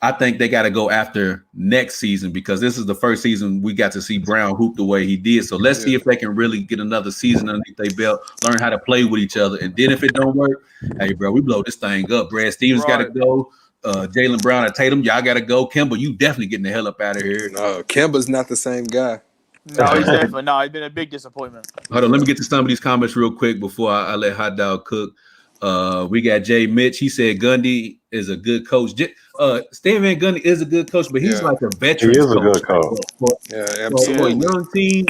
I think they got to go after next season, because this is the first season we got to see Brown hoop the way he did. So let's see if they can really get another season underneath their belt, learn how to play with each other, and then if it don't work, hey bro, we blow this thing up. Brad Stevens got to go. Jaylen Brown or Tatum, y'all got to go. Kimball, you definitely getting the hell up out of here. No, Kemba's not the same guy. No, he's definitely not. He's been a big disappointment. Hold on, let me get to some of these comments real quick before I let Hot Dog cook. We got Jay Mitch. He said Gundy is a good coach. Stan Van Gundy is a good coach, but he's like a veteran. he is a good coach. Yeah, For a absolutely. young team,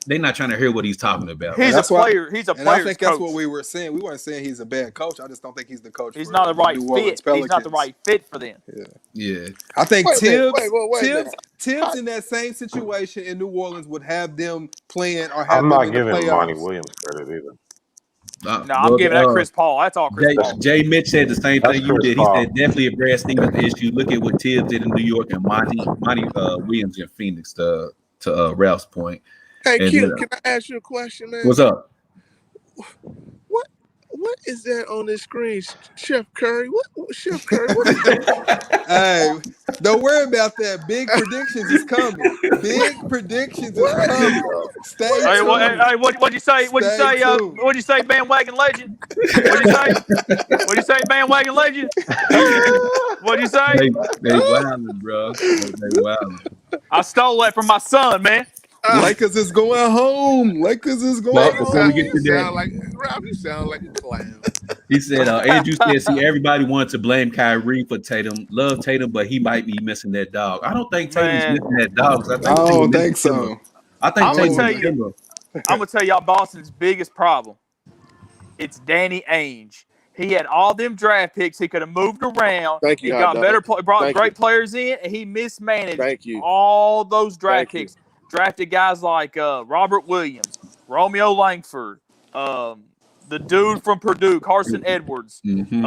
they're not trying to hear what he's talking about. He's a player. He's a And player. I think that's what we were saying. We weren't saying he's a bad coach. I just don't think he's the coach. He's for not the right New Orleans fit. He's not the Pelicans. right fit for them. Yeah. I think Wait a Tibbs in that same situation in New Orleans would have them playing or have I'm them not in the giving playoffs. Monty Williams credit either. No, I'm giving that Chris Paul. That's all Chris Paul. Jay Mitch said the same That's thing you Chris did. Paul. He said definitely a Brad Stevens issue. Look at what Tibbs did in New York and Monty Williams in Phoenix. To Ralph's point. Hey, And, Kim, can I ask you a question, man? What's up? what is that on the screen, Chef Curry? What Chef Curry? What is that? Hey, don't worry about that. Big predictions is coming. Big predictions is What in coming. the Stay Hey, tuned. what'd you say? Stay tuned. What'd you say, bandwagon legend? What'd you say? What'd you say, bandwagon legend? What'd you say? They wildin', bro. They wildin'. I stole that from my son, man. Lakers is going home. Lakers is going But before we home. get You to that, sound like Rob. You sound like a clown. he said, Andrew said, see, everybody wanted to blame Kyrie for Tatum. Love Tatum, but he might be missing that dog. I don't think Tatum's Man, missing that dog. 'Cause I I think don't Tatum think missing Kimba. so. I think I'm gonna Tatum tell missing you. Kimba. I'm gonna tell y'all Boston's biggest problem. It's Danny Ainge. He had all them draft picks. He could have moved around. Thank He you, hot got better, dog. brought Thank great you. players in, and he mismanaged Thank you. all those draft Thank you. picks. Drafted guys like Robert Williams, Romeo Langford, the dude from Purdue, Carson Edwards, Mm-hmm. Dude from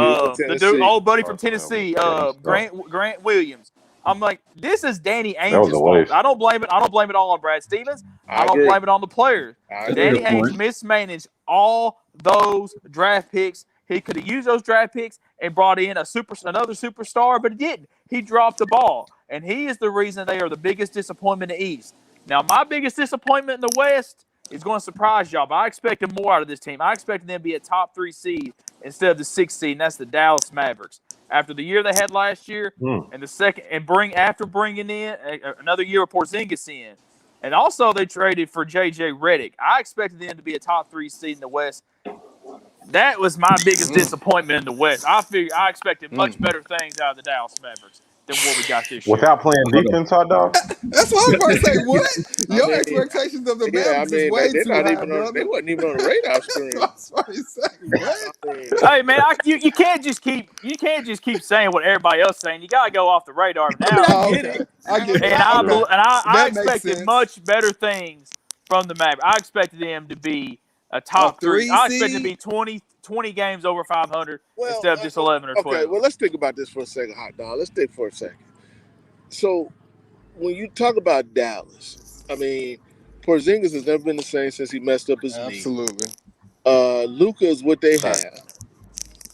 the dude, Tennessee. old buddy from Tennessee, Grant Williams. I'm like, this is Danny That was Ainge's a fault. waste. I don't blame it. I don't blame it all on Brad Stevens. I I don't agree. blame it on the players. I That's a agree. Danny good Ainge point. mismanaged all those draft picks. He could have used those draft picks and brought in another superstar, but he didn't. He dropped the ball, and he is the reason they are the biggest disappointment in the East. Now, my biggest disappointment in the West is going to surprise y'all, but I expected more out of this team. I expected them to be a top 3 seed instead of the 6th seed, and that's the Dallas Mavericks. After the year they had last year, and the second, and bringing in another year of Porzingis in, and also they traded for J.J. Redick. I expected them to be a top 3 seed in the West. That was my biggest disappointment in the West. I expected much better things out of the Dallas Mavericks than what we got this year. Without playing Hold on. defense, hot dog. That's what I was about to say. What? I Your mean, expectations of the yeah, I Mavericks is mean, way they're too not high, even on. brother. They wasn't even on the radar screen. I was about to say, what? I mean, Hey man, you can't just keep saying what everybody else is saying. You gotta go off the radar I mean, now. I I get get it. it, I get it. and Okay. I That makes expected sense. much better things from the Mavericks. I expected them to be a A top 3. 3 I expected to seed? be 20 games over 500 well, instead of just 11 or 12. okay. Well, let's think about this for a second, hot dog. Let's think for a second. So, when you talk about Dallas, I mean, Porzingis has never been the same since he messed up his knee. Absolutely. Luka is what they Right. have.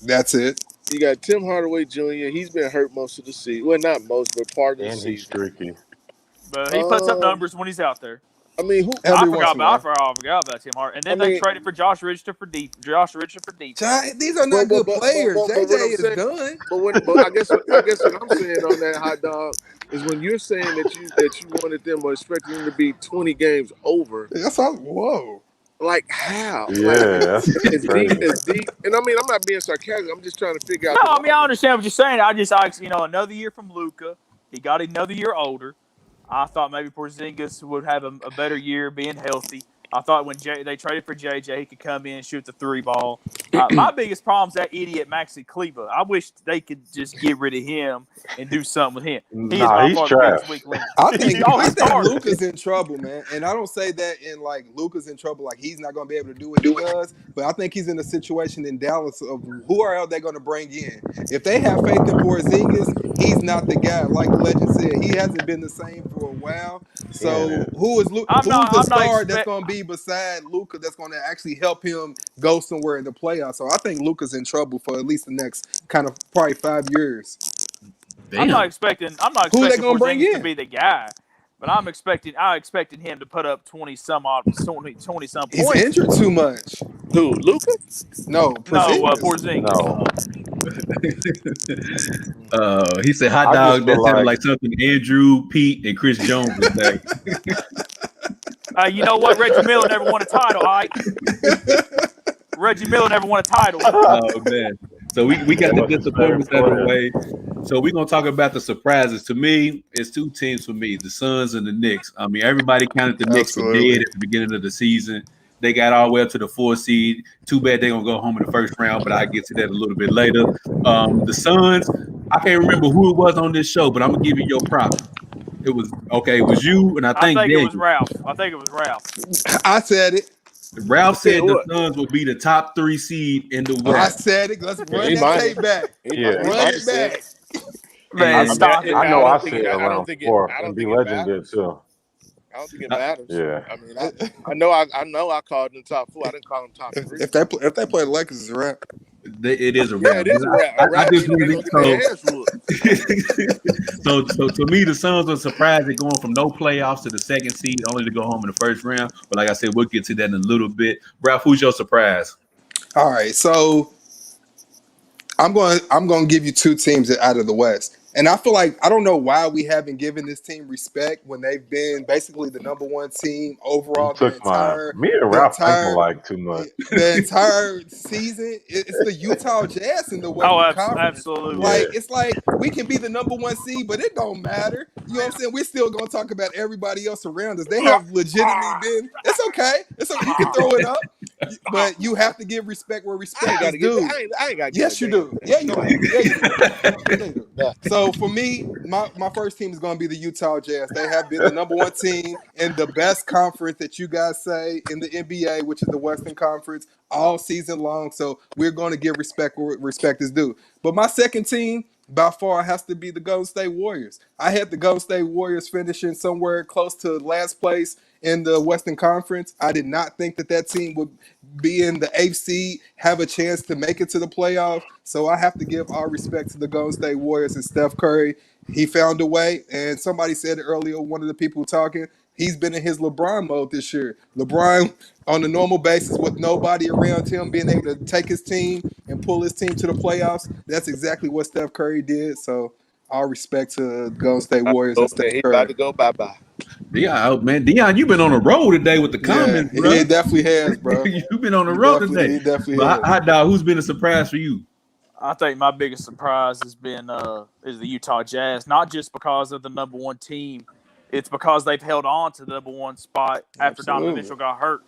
That's it. You got Tim Hardaway Jr. He's been hurt most of the season. Well, not most, but part of the And he's season. streaky. But he puts up numbers when he's out there. I mean, who? Every once in a while. I forgot about Tim Hart. And then I they mean- traded for Josh Richardson for defense. These are not good players. but what JJ I'm is saying- done. But I guess what I'm saying on that, hot dog, is when you're saying that you wanted them or expected them to be 20 games over. That's all. Whoa. Like how? Yeah, Like that's it's crazy. deep, as deep. And I mean, I'm not being sarcastic. I'm just trying to figure out. No, I mean I understand what you're saying. Another year from Luka. He got another year older. I thought maybe Porzingis would have a better year being healthy. I thought when they traded for JJ, he could come in and shoot the 3 ball. My biggest problem is that idiot Maxi Kleber. I wish they could just get rid of him and do something with him. He is Nah, by he's far the biggest trash. weak link. I think He's garbage. Luka's in trouble, man. And I don't say that in like Luka's in trouble, like he's not going to be able to do what he does. But I think he's in a situation in Dallas of who are they going to bring in? If they have faith in Porzingis, he's not the guy. Like Legend said, he hasn't been the same for a while. So Yeah. who's I'm the not star that's expect- going to be beside Luka that's going to actually help him go somewhere in the playoffs? So I think Luka's in trouble for at least the next kind of probably 5 years. I'm not expecting Who they gonna bring Porzingis to in? be the guy, but I expected him to put up 20 some points. He's injured too much. Who? Luka? No, Porzingis. Porzingis. He said hot I dog. just That feel sounded like- like something Andrew, Pete, and Chris Jones would say. You know what? Reggie Miller never won a title. All right. Reggie Miller never won a title. Oh man. So we got the disappointments out of the way. So we're gonna talk about the surprises. To me, it's 2 teams for me: the Suns and the Knicks. I mean, everybody counted the Knicks for dead at the beginning of the season. They got all the way up to the 4 seed. Too bad they're gonna go home in the first round, but I'll get to that a little bit later. The Suns, I can't remember who it was on this show, but I'm gonna give you your props. It was you, and I think it was Ralph. I said it. Ralph said the Suns will be the top 3 seed in the West. I said it. Let's run that tape back. Run it back. Man, stop it. I know I said I don't around think it- 4, I don't and think B it Legend did matters. too. I don't think it matters. Yeah. I mean, I know I called them top 4. I didn't call them top 3. If they play the Lakers, it's a wrap. It is a Yeah, wrap. it is a wrap. A I wrap just means they're really gonna get their ass whooped. so to me, the Suns are surprised at going from no playoffs to the second seed, only to go home in the first round. But like I said, we'll get to that in a little bit. Ralph, who's your surprise? All right, so I'm going to give you two teams out of the West. And I feel like I don't know why we haven't given this team respect when they've been basically the number one team You overall took mine. Me and Ralph ain't gonna like too much. the entire season. It's the Utah Jazz in the Western Conference. Absolutely. Like it's like we can be the number one seed, but it don't matter. You know what I'm saying? We're still gonna talk about everybody else around us. They have legitimately been. It's okay. You can throw it up, but you have to give respect where respect is due. I ain't got to get Yes, you do. Yeah, you do. Yeah, you do. Yeah, you do. Nah. So for me, my first team is going to be the Utah Jazz. They have been the number one team in the best conference that you guys say in the NBA, which is the Western Conference, all season long. So we're going to give respect where respect is due. But my second team, by far, has to be the Golden State Warriors. I had the Golden State Warriors finishing somewhere close to last place in the Western Conference. I did not think that team would be in the eighth seed, have a chance to make it to the playoffs. So I have to give all respect to the Golden State Warriors and Steph Curry. He found a way, and somebody said earlier, one of the people talking, he's been in his LeBron mode this year. LeBron, on a normal basis with nobody around him, being able to take his team and pull his team to the playoffs, that's exactly what Steph Curry did. So all respect to Golden State Warriors and Steph He Curry. about to go bye-bye. Dion, you've been on the road today with the comments, bro. He definitely has, bro. You've been on the road today. He definitely but has. Hot Dog, who's been a surprise for you? I think my biggest surprise has been is the Utah Jazz, not just because of the number one team. It's because they've held on to the number one spot after Donovan Mitchell got hurt.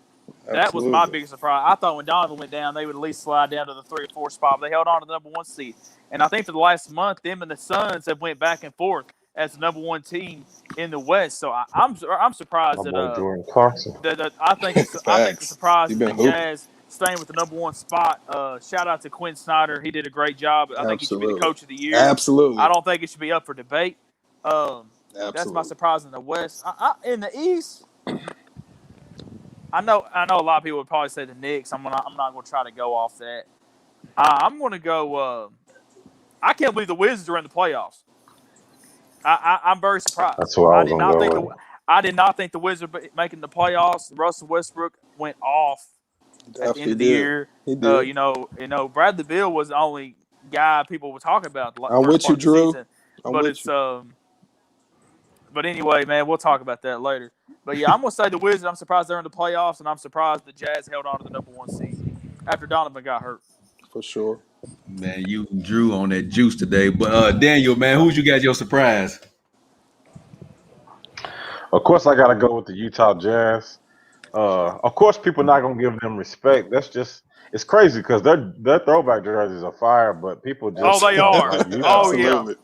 That was my biggest surprise. I thought when Donovan went down, they would at least slide down to the 3 or 4 spot. But they held on to the number one seed. And I think for the last month, them and the Suns have went back and forth as the number one team in the West. So I'm surprised that Jordan Clarkson. I think the surprise is the Jazz staying with the number one spot. Shout out to Quinn Snyder. He did a great job. I think he should be the coach of the year. Absolutely. I don't think it should be up for debate. That's my surprise in the West. In the East, I know a lot of people would probably say the Knicks. I'm not going to try to go off that. I'm going to go. I can't believe the Wizards are in the playoffs. I'm very surprised. That's what I was going to go with. I did not think the Wizards were making the playoffs. Russell Westbrook went off at the end of the year. He did. You know, Bradley Beal was the only guy people were talking about. I'm with you, Drew. But anyway, man, we'll talk about that later. But yeah, I'm gonna say the Wizards. I'm surprised they're in the playoffs, and I'm surprised the Jazz held on to the number one seed after Donovan got hurt. For sure. Man, you drew on that juice today. But Daniel, man, who's you got your surprise? Of course, I got to go with the Utah Jazz. Of course, people not gonna give them respect. That's just it's crazy because their throwback jerseys are fire, but people just they are. Absolutely.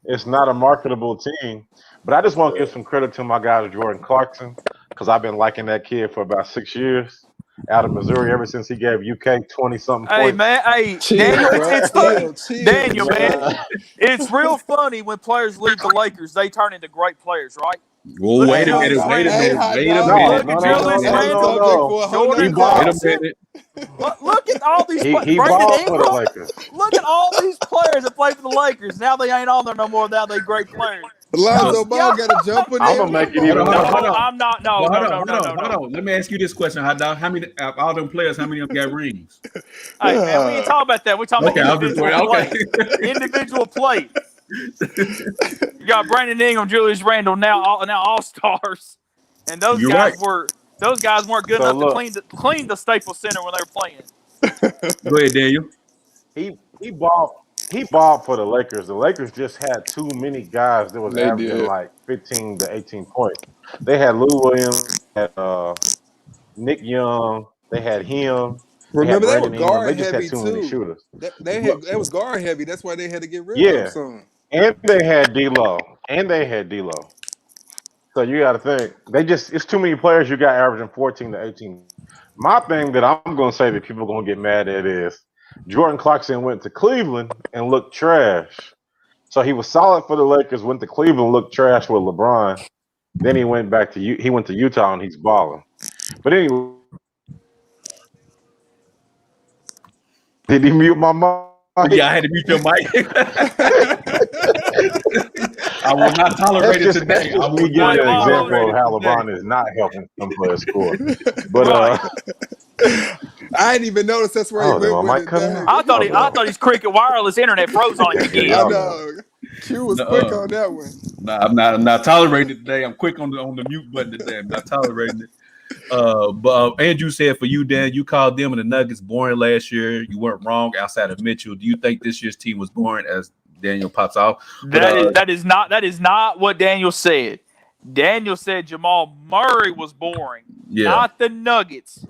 It's not a marketable team. But I just want to give some credit to my guy Jordan Clarkson because I've been liking that kid for about 6 years out of Missouri ever since he gave UK 20-something points. Hey man, Daniel, it's funny. Daniel, man, it's real funny when players leave the Lakers. They turn into great players, right? Well, wait a minute. Look at all these players. He balled for the Lakers. Look at all these players that play for the Lakers. Now they ain't on there no more. Now they great players. Lonzo Ball got to jump in there. I'm gonna make it even more. I'm not. No. Hold on. Let me ask you this question, Hot Dog. How many of all them players? How many of them got rings? Hey man, we ain't talking about that. We're talking about individual play. You got Brandon Ingram, Julius Randle, now all stars, and those guys weren't good enough to clean the Staples Center when they were playing. Go ahead, Daniel. He balled for the Lakers. The Lakers just had too many guys that was averaging like 15 to 18 points. They had Lou Williams, they had Nick Young, they had him. Remember, they were guard heavy too. Too many shooters. They was guard heavy. That's why they had to get rid of some. And they had D-Lo. So you got to think it's too many players. You got averaging 14 to 18. My thing that I'm going to say that people are going to get mad at is Jordan Clarkson went to Cleveland and looked trash. So he was solid for the Lakers. Went to Cleveland, looked trash with LeBron. Then he went back to he went to Utah and he's balling. But anyway, did he mute my mic? Yeah, I had to mute your mic. I will not tolerate it That's today. I just me will giving not an Jamal, example tolerate of it how today. LeBron is not helping some players score. But Right. I didn't even notice that's where he oh, did went my with mic it. cut Dang. out? I What he thought Okay. his Cricket wireless internet froze on him Yeah, again. I y'all got it. know. Q was quick Nuh-uh. on that one. Nah, I'm not tolerating it today. I'm quick on the mute button today. I'm not tolerating it. But Andrew said for you, Dan, you called them and the Nuggets boring last year. You weren't wrong outside of Mitchell. Do you think this year's team was boring as Daniel pops off? But That is not what Daniel said. Daniel said Jamal Murray was boring, yeah, not the Nuggets.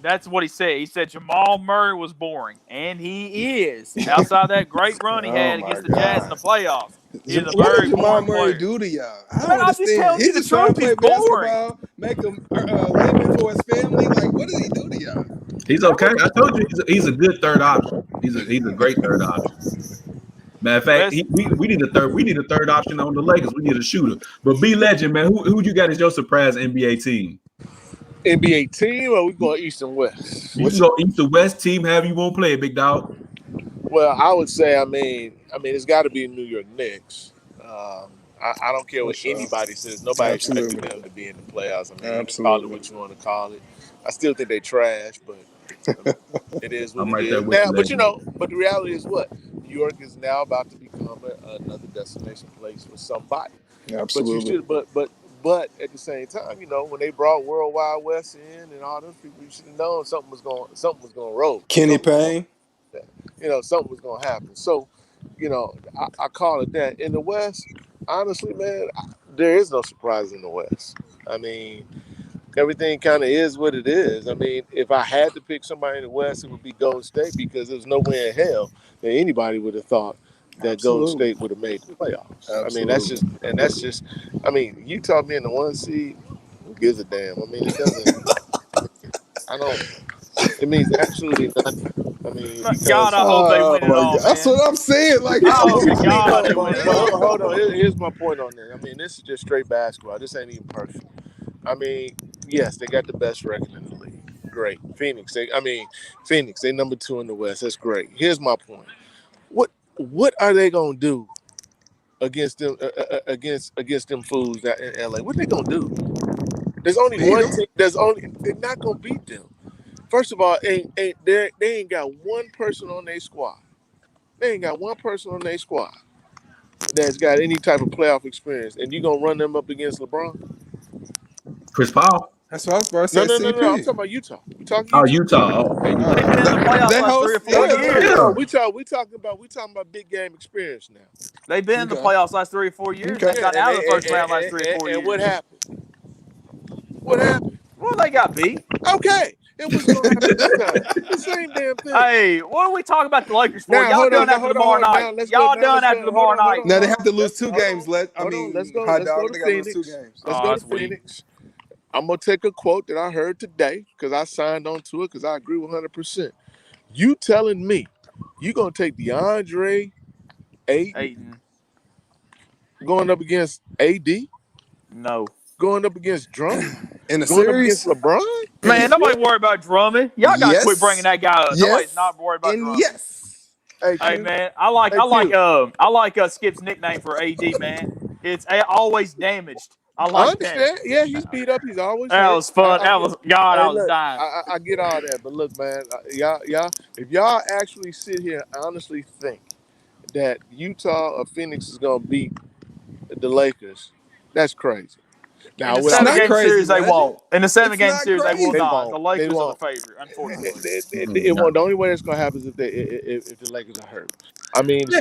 That's what he said. He said Jamal Murray was boring, and he is. Outside that great run he Oh had my against the Jazz in the God. playoffs, he is a What did very Jamal boring Murray player. do to y'all? I Man, don't I'm just understand. telling He you the just trying to truth. He's play boring. basketball, make a living for his family. Like, what did he do to y'all? he's That okay. was I told you he's a good third option. He's a great third option. Matter of fact, best. we need a third option on the Lakers. We need a shooter. But B Legend, man, who you got as your surprise NBA team? NBA team, or we going East and West? You can Which go East or West team, however you want to play it, big dog. Well, I would say, it's got to be New York Knicks. I don't care for what sure. anybody says. Nobody expected Absolutely. them to be in the playoffs. I mean, you can call it Absolutely. what you want to call it. I still think they trash, but it is what I'm it right there is with now. you, But Legend. but the reality is what New York is now about to become another destination place for somebody. But you Absolutely. should, but at the same time, when they brought World Wide West in and all those people, you should have known something was going to roll. Kenny Something was going Payne. something was going to happen. So, I call it that. In the West, honestly, man, there is no surprise in the West. I mean, everything kind of is what it is. I mean, if I had to pick somebody in the West, it would be Golden State because there's no way in hell that anybody would have thought that Golden Absolutely. State would have made the playoffs. I mean, Absolutely. I mean, Utah being the one seed, who gives a damn? I mean, it doesn't, I don't, it means absolutely nothing. I mean, God, because I hope they Oh win it my all, God. That's what man. I'm saying. Like, I how hope can to you be God they that win but it all. bad? hold on. Here's my point on this. I mean, this is just straight basketball. This ain't even personal. I mean, yes, they got the best record in the league. Great. Phoenix, they number 2 in the West. That's great. Here's my point. What are they gonna do against them against them fools that in LA? What they gonna do? There's only Beat one him. team. They're not gonna beat them. First of all, they ain't got one person on their squad. They ain't got one person on their squad that's got any type of playoff experience, and you gonna run them up against LeBron? Chris Paul. That's what I was about to No, say. no, no, no. I'm CP. talking about Utah. We talking Oh, Utah. Utah. Oh, okay, They've Utah. been in the playoffs They last three or host. No, four no, no, no, years. no. Yeah. We talking about big game experience now. They've been in the Okay. playoffs last 3 or 4 years. Okay. They've Yeah, gotten out of the first round last 3 or 4 and what years. happened? What happened? Well, they got beat. Okay, and what's gonna happen this time? The same damn thing. Hey, what are we talking about the Lakers for? Now Y'all hold on, done now after hold on, tomorrow night. now let's go. Y'all Now done let's after go. Hold tomorrow on, hold night. on, Now they hold have on. to lose two games. I Hold on. mean, hot Let's go dog. to They got to lose two Phoenix. games. Let's Oh, go to that's weak. Phoenix. I'm gonna take a quote that I heard today because I signed on to it because I agree 100%. You telling me you gonna take DeAndre Ayton Ayton, going up against AD, no. going up against Drummond, In the going up against series. LeBron? In Man, nobody worried about Drummond. Y'all got to quit bringing yes. that guy up. Nobody's Yes. not worried about And Drummond. yes. Hey Hey Q, man, hey Q. I like Skip's nickname for AD, man. It's always damaged. I I like that. understand. Yeah, he's beat up. He's always That hurt. was fun. I That get. was God. Hey, I was look, dying. I get all that, but look, man, y'all, if y'all actually sit here and honestly think that Utah or Phoenix is gonna beat the Lakers, that's crazy. In Now, the what I It's seven not will game say, crazy, series, they Legend. won't. In the seven It's game not series, they will they crazy. not. The won't. They Lakers are the won't. favorite, unfortunately. It won't. The only way that's gonna happen is if the Lakers are hurt. I mean, Yeah.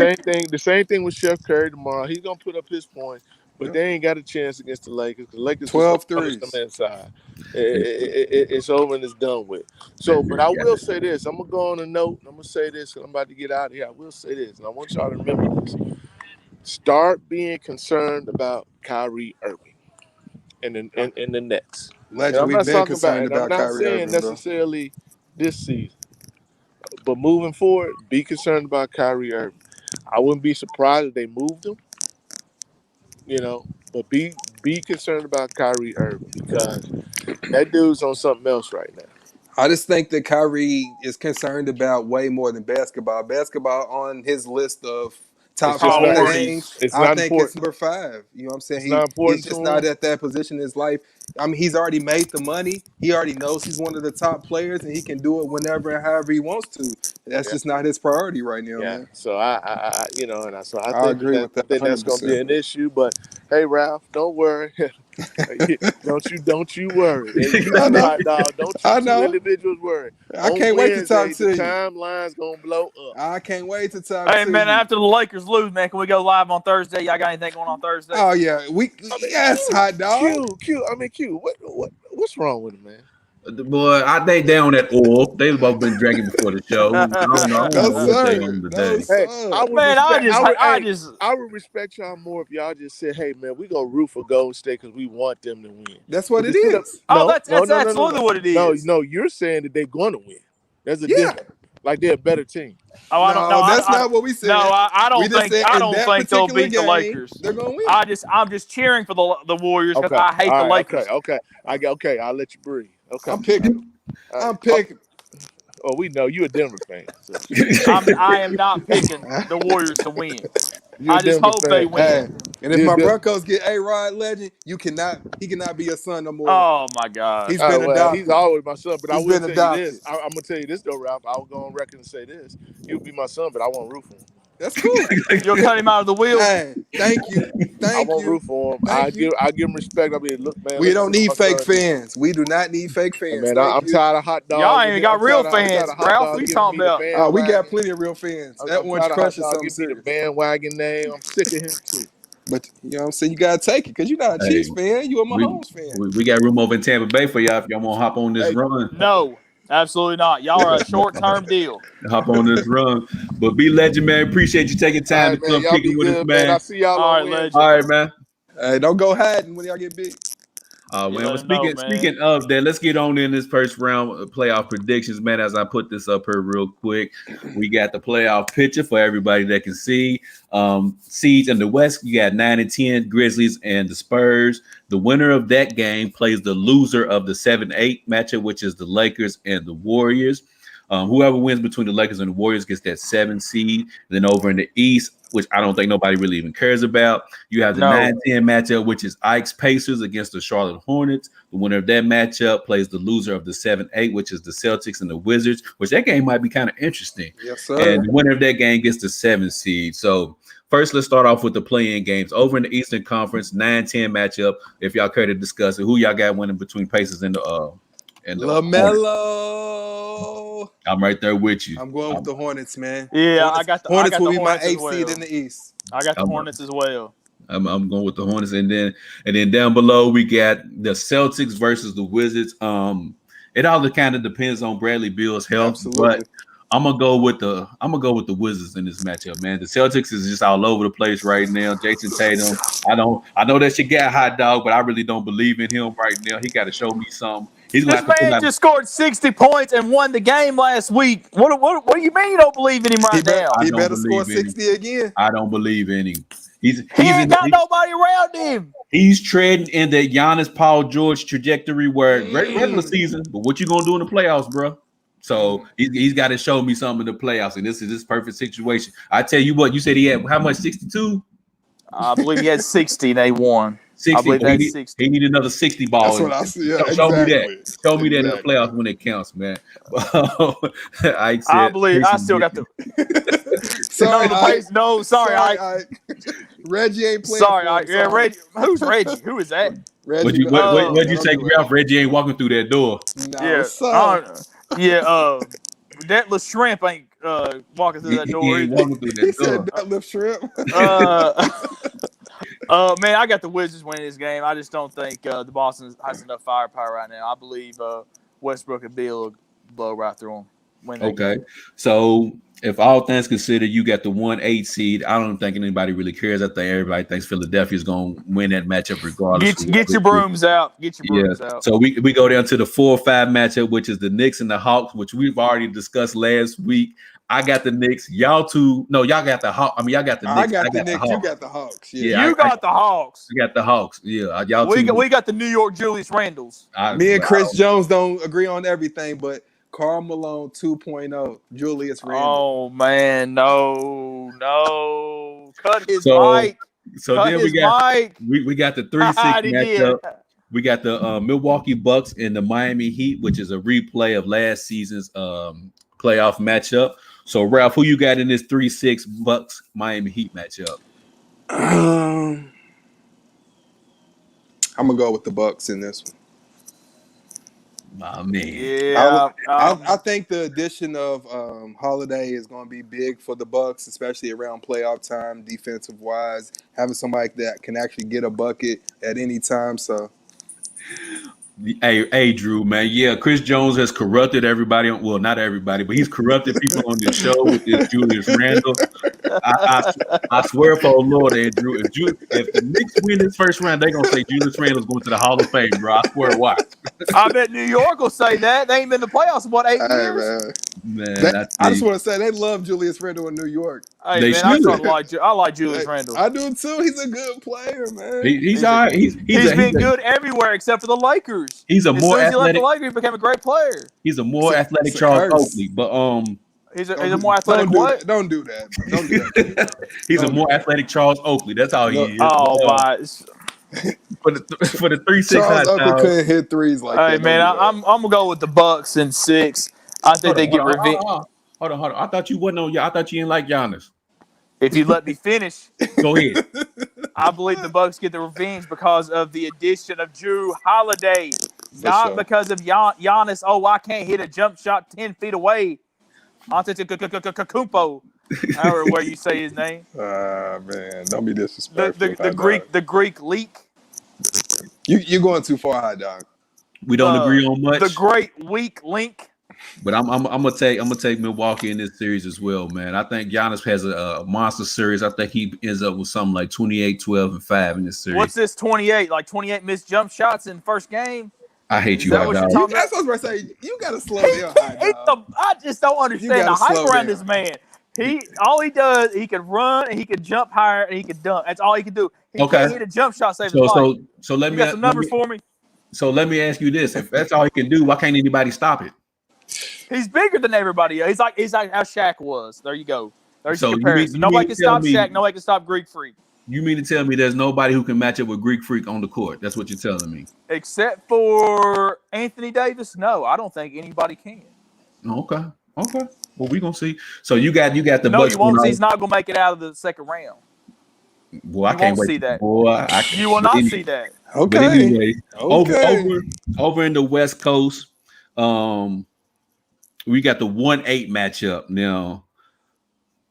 the same thing with Steph Curry tomorrow. He's gonna put up his points, but Yep. they ain't got a chance against the Lakers. The Lakers just gonna 12 punish them threes. inside. It's over and it's done with. So, but I Yeah. will say this. I'm gonna go on a note. I'm gonna say this. 'Cause I'm about to get out of here. I will say this, and I want y'all to remember this. Start being concerned about Kyrie Irving and the Nets. And Legend, I'm we've not been talking about, concerned and I'm about not Kyrie saying Irving, bro. necessarily this season, but moving forward, be concerned about Kyrie Irving. I wouldn't be surprised if they moved him, but be concerned about Kyrie Irving because that dude's on something else right now. I just think that Kyrie is concerned about way more than basketball. Basketball on his list of It's top just five not. things, Priorities. It's I not think it's important. number five. You know what I'm saying? It's not He's important to just not him. at that position in his life. I mean, he's already made the money. He already knows he's one of the top players, and he can do it whenever and however he wants to. That's Yeah. just not his priority right now, Yeah. man. So I I think agree with I that think that's going to be 100%. an issue. But hey, Ralph, don't worry. Don't you worry. And you I too, know. hot dog. Don't you I two know. individuals worry. I On can't wait to talk Wednesday, the to you. timeline's gonna blow up. I can't wait to talk Hey to man, you. after the Lakers lose, man, can we go live on Thursday? Y'all got anything going on Thursday? Oh yeah, I mean, yes, hot dog. Q. I mean, Q. What's wrong with him, man? Boy, I they down that oil. They've both been drinking before the show. I don't No know what they sir, on no today. Hey, sir. Man, I Hey, just I would respect y'all more if y'all just said, "Hey, man, we gonna root for Golden State because we want them to win." That's what But it instead of is. oh no, no, that's no, no, no, absolutely no, what it no, is. no, you're saying that they're gonna win. There's a Yeah. difference. Like they're a better team. Oh, I don't No, know. that's not what we No, said. We just said I in don't that think they'll particular beat the game Lakers. they're gonna win. I'm just cheering for the Warriors because Okay, I hate all the right, okay, Lakers. okay. Okay. I'll let you breathe. Okay. I'm picking. All right. I'm picking. Oh, we know you a Denver fan. So I am not picking the Warriors to win. you're a I just Denver hope they fan. win. Hey, and if You're a my Denver. Broncos get A-Rod legend, he cannot be your son no more. Oh my gosh. He's been Well, he's adopted. always my son, but I He's will been tell you adopted. this. I'm gonna tell you this though, Ralph. I will go on record and say this. He'll be my son, but I won't root for him. That's cool. You'll cut him out of the wheel. Hey, thank you. I Thank won't you. root for him. Thank you. I give him respect. I mean, look, man, We let me don't see what need my fake son do. fans. We do not need fake Hey, fans. man, Thank I'm you. tired of hot Y'all dog. ain't even got real I'm tired fans, of hot Ralph. What dog you giving talking me the about? We got bandwagon. plenty of real fans. That I'm Orange tired of hot Crush is dog something giving me the serious. bandwagon name. I'm sick of him too. But you know what I'm saying? You gotta take it because you're not a Hey, Chiefs fan, you a we, Mahomes fan. we got room over in Tampa Bay for y'all if y'all want to hop on this Hey, run. No, absolutely not. Y'all are a short term deal. Hop on this run. But be legend, man. Appreciate you taking all time right, to man. come Y'all be kicking with us, good, man. man. I'll see y'all All on right, Wednesday. legend. All right, man. Hey, don't go hiding when y'all get big. You Man, let well, him know, speaking man. of that, let's get on in this first round of playoff predictions, man. As I put this up here real quick, we got the playoff picture for everybody that can see. Seeds in the West, you got 9 and 10 Grizzlies and the Spurs. The winner of that game plays the loser of the 7-8 matchup, which is the Lakers and the Warriors. Whoever wins between the Lakers and the Warriors gets that 7 seed. Then over in the East, which I don't think nobody really even cares about, you have the No. 9-10 matchup, which is Ike's Pacers against the Charlotte Hornets. The winner of that matchup plays the loser of the 7-8, which is the Celtics and the Wizards, which that game might be kind of interesting. Yes, And sir. the winner of that game gets the 7 seed. So first, let's start off with the play-in games. Over in the Eastern Conference, 9-10 matchup. If y'all care to discuss it, who y'all got winning between Pacers and the Hornets? LaMelo. I'm right there with you. I'm going with the Hornets, man. Yeah, Hornets, I Hornets got will the be my Hornets as 8th seed in well. the East. I got the I'm, Hornets as well. I'm going with the Hornets, and then down below we got the Celtics versus the Wizards. It all kind of depends on Bradley Beal's health, but Absolutely. I'm gonna go with the Wizards in this matchup, man. The Celtics is just all over the place right now. Jason Tatum, I know that you got hot dog, but I really don't believe in him right now. He got to show me something. He's gonna This have to put man out. just scored 60 points and won the game last week. What do you mean you don't believe in him He right bet now? I he don't better score believe in him. 60 again. I don't believe in him. He's He he's ain't in got nobody around him. he's treading in the Giannis Paul George trajectory where great regular Mm, season, but what you gonna do in the playoffs, bro? So mm. he's got to show me something in the playoffs, and this is this perfect situation. I tell you what, you said he had how much 62? I believe he had 60 and they won. I 60. believe Oh, he that's need 60. he need another 60 ball That's and what I see. Yeah, show me that. exactly. Show me that in the Exactly. playoffs when it counts, man. Ike said, I Pacers still get got the Sorry, no the I. pace. No, sorry, Sorry, I. Reggie ain't playing sorry, for him. yeah, Sorry. Reggie. Who's Reggie? Who is that? what Reggie you Miller. what Uh, what Yeah, you don't say, do Reggie. Ralph? Reggie ain't walking through that door. No, yeah, sir. yeah. That little shrimp ain't walking through that He door ain't either. walking through He that said door. deadlift shrimp. Uh, man, I got the Wizards winning this game. I just don't think the Boston has enough firepower right now. I believe Westbrook and Beal will blow right through them. win that Okay. game. So if all things considered, you got the 1-8 seed. I don't think anybody really cares. I think everybody thinks Philadelphia is going to win that matchup regardless. Get your brooms out. Get your Yeah. brooms out. So we go down to the 4-5 matchup, which is the Knicks and the Hawks, which we've already discussed last week. I got the Knicks. Y'all got the Hawks. I mean, y'all got the I Knicks. got I the got the Knicks. You Hawks. got the Hawks. Yeah, You got the Hawks. I got the Hawks. Yeah, y'all We two. got the New York Julius Randles. Me and Chris Jones don't agree on everything, but Karl Malone 2.0, Julius Randle. Oh man, no. Cut his mic. So Cut then his mic. mic. We got the 3-6 matchup. We got the Milwaukee Bucks and the Miami Heat, which is a replay of last season's playoff matchup. So Ralph, who you got in this 3-6 Bucks Miami Heat matchup? I'm gonna go with the Bucks in this one. Oh, man. Yeah. I think the addition of Holiday is going to be big for the Bucks, especially around playoff time, defensive wise. Having somebody that can actually get a bucket at any time. So, hey, Drew, man. Yeah, Chris Jones has corrupted everybody. Well, not everybody, but he's corrupted people on this show with this Julius Randle. I swear for Lord, Andrew, if the Knicks win this first round, they're gonna say Julius Randle's going to the Hall of Fame, bro. I swear, watch. I bet New York will say that. They ain't been in the playoffs in what, 8 years? Man, I just want to say they love Julius Randle in New York. Hey, they man, I like Julius Randle. I do too. He's a good player, man. He's all right. He's been good everywhere except for the Lakers. He's a more as soon as he left athletic. the Lakers, he became a great player. He's a more athletic Charles Oakley, but he's a more athletic what? Don't do that. Don't do that. He's a more athletic Charles Oakley. That's all he is. Oh my! For the 3-6 Charles Oakley couldn't hit threes like that. Hey man, I'm gonna go with the Bucks in 6. I think they get revenge. Hold on. I thought you wasn't on. I thought you didn't like Giannis. If you let me finish, go ahead. I believe the Bucks get the revenge because of the addition of Drew Holiday, not because of Giannis. Oh, I can't hit a jump shot 10 feet away. Antetokounmpo, however where you say his name. Man, don't be disrespectful. The Greek leak. You're going too far, hot dog. We don't agree on much. The great weak link. But I'm gonna take Milwaukee in this series as well, man. I think Giannis has a monster series. I think he ends up with something like 28, 12, and 5 in this series. What's this 28? Like 28 missed jump shots in the first game? I hate you, hot dog. That's what I was going to say. You got to slow down, hot dog. I just don't understand the hype around this man. All he does, he can run and he can jump higher and he can dunk. That's all he can do. He can't hit a jump shot. Save his life. So let me got some numbers for me. So let me ask you this: if that's all he can do, why can't anybody stop it? He's bigger than everybody else. He's like how Shaq was. There you go. There's your comparison. You nobody can stop Shaq. Nobody can stop Greek Freak. You mean to tell me there's nobody who can match up with Greek Freak on the court? That's what you're telling me. Except for Anthony Davis, no, I don't think anybody can. Okay. Well, we're gonna see. So you got the no, Bucks. You won't. He's not gonna make it out of the second round. Well, I can't wait. See that. Boy, you will not see that. Okay. But anyway, over in the West Coast, we got the 1-8 matchup. Now,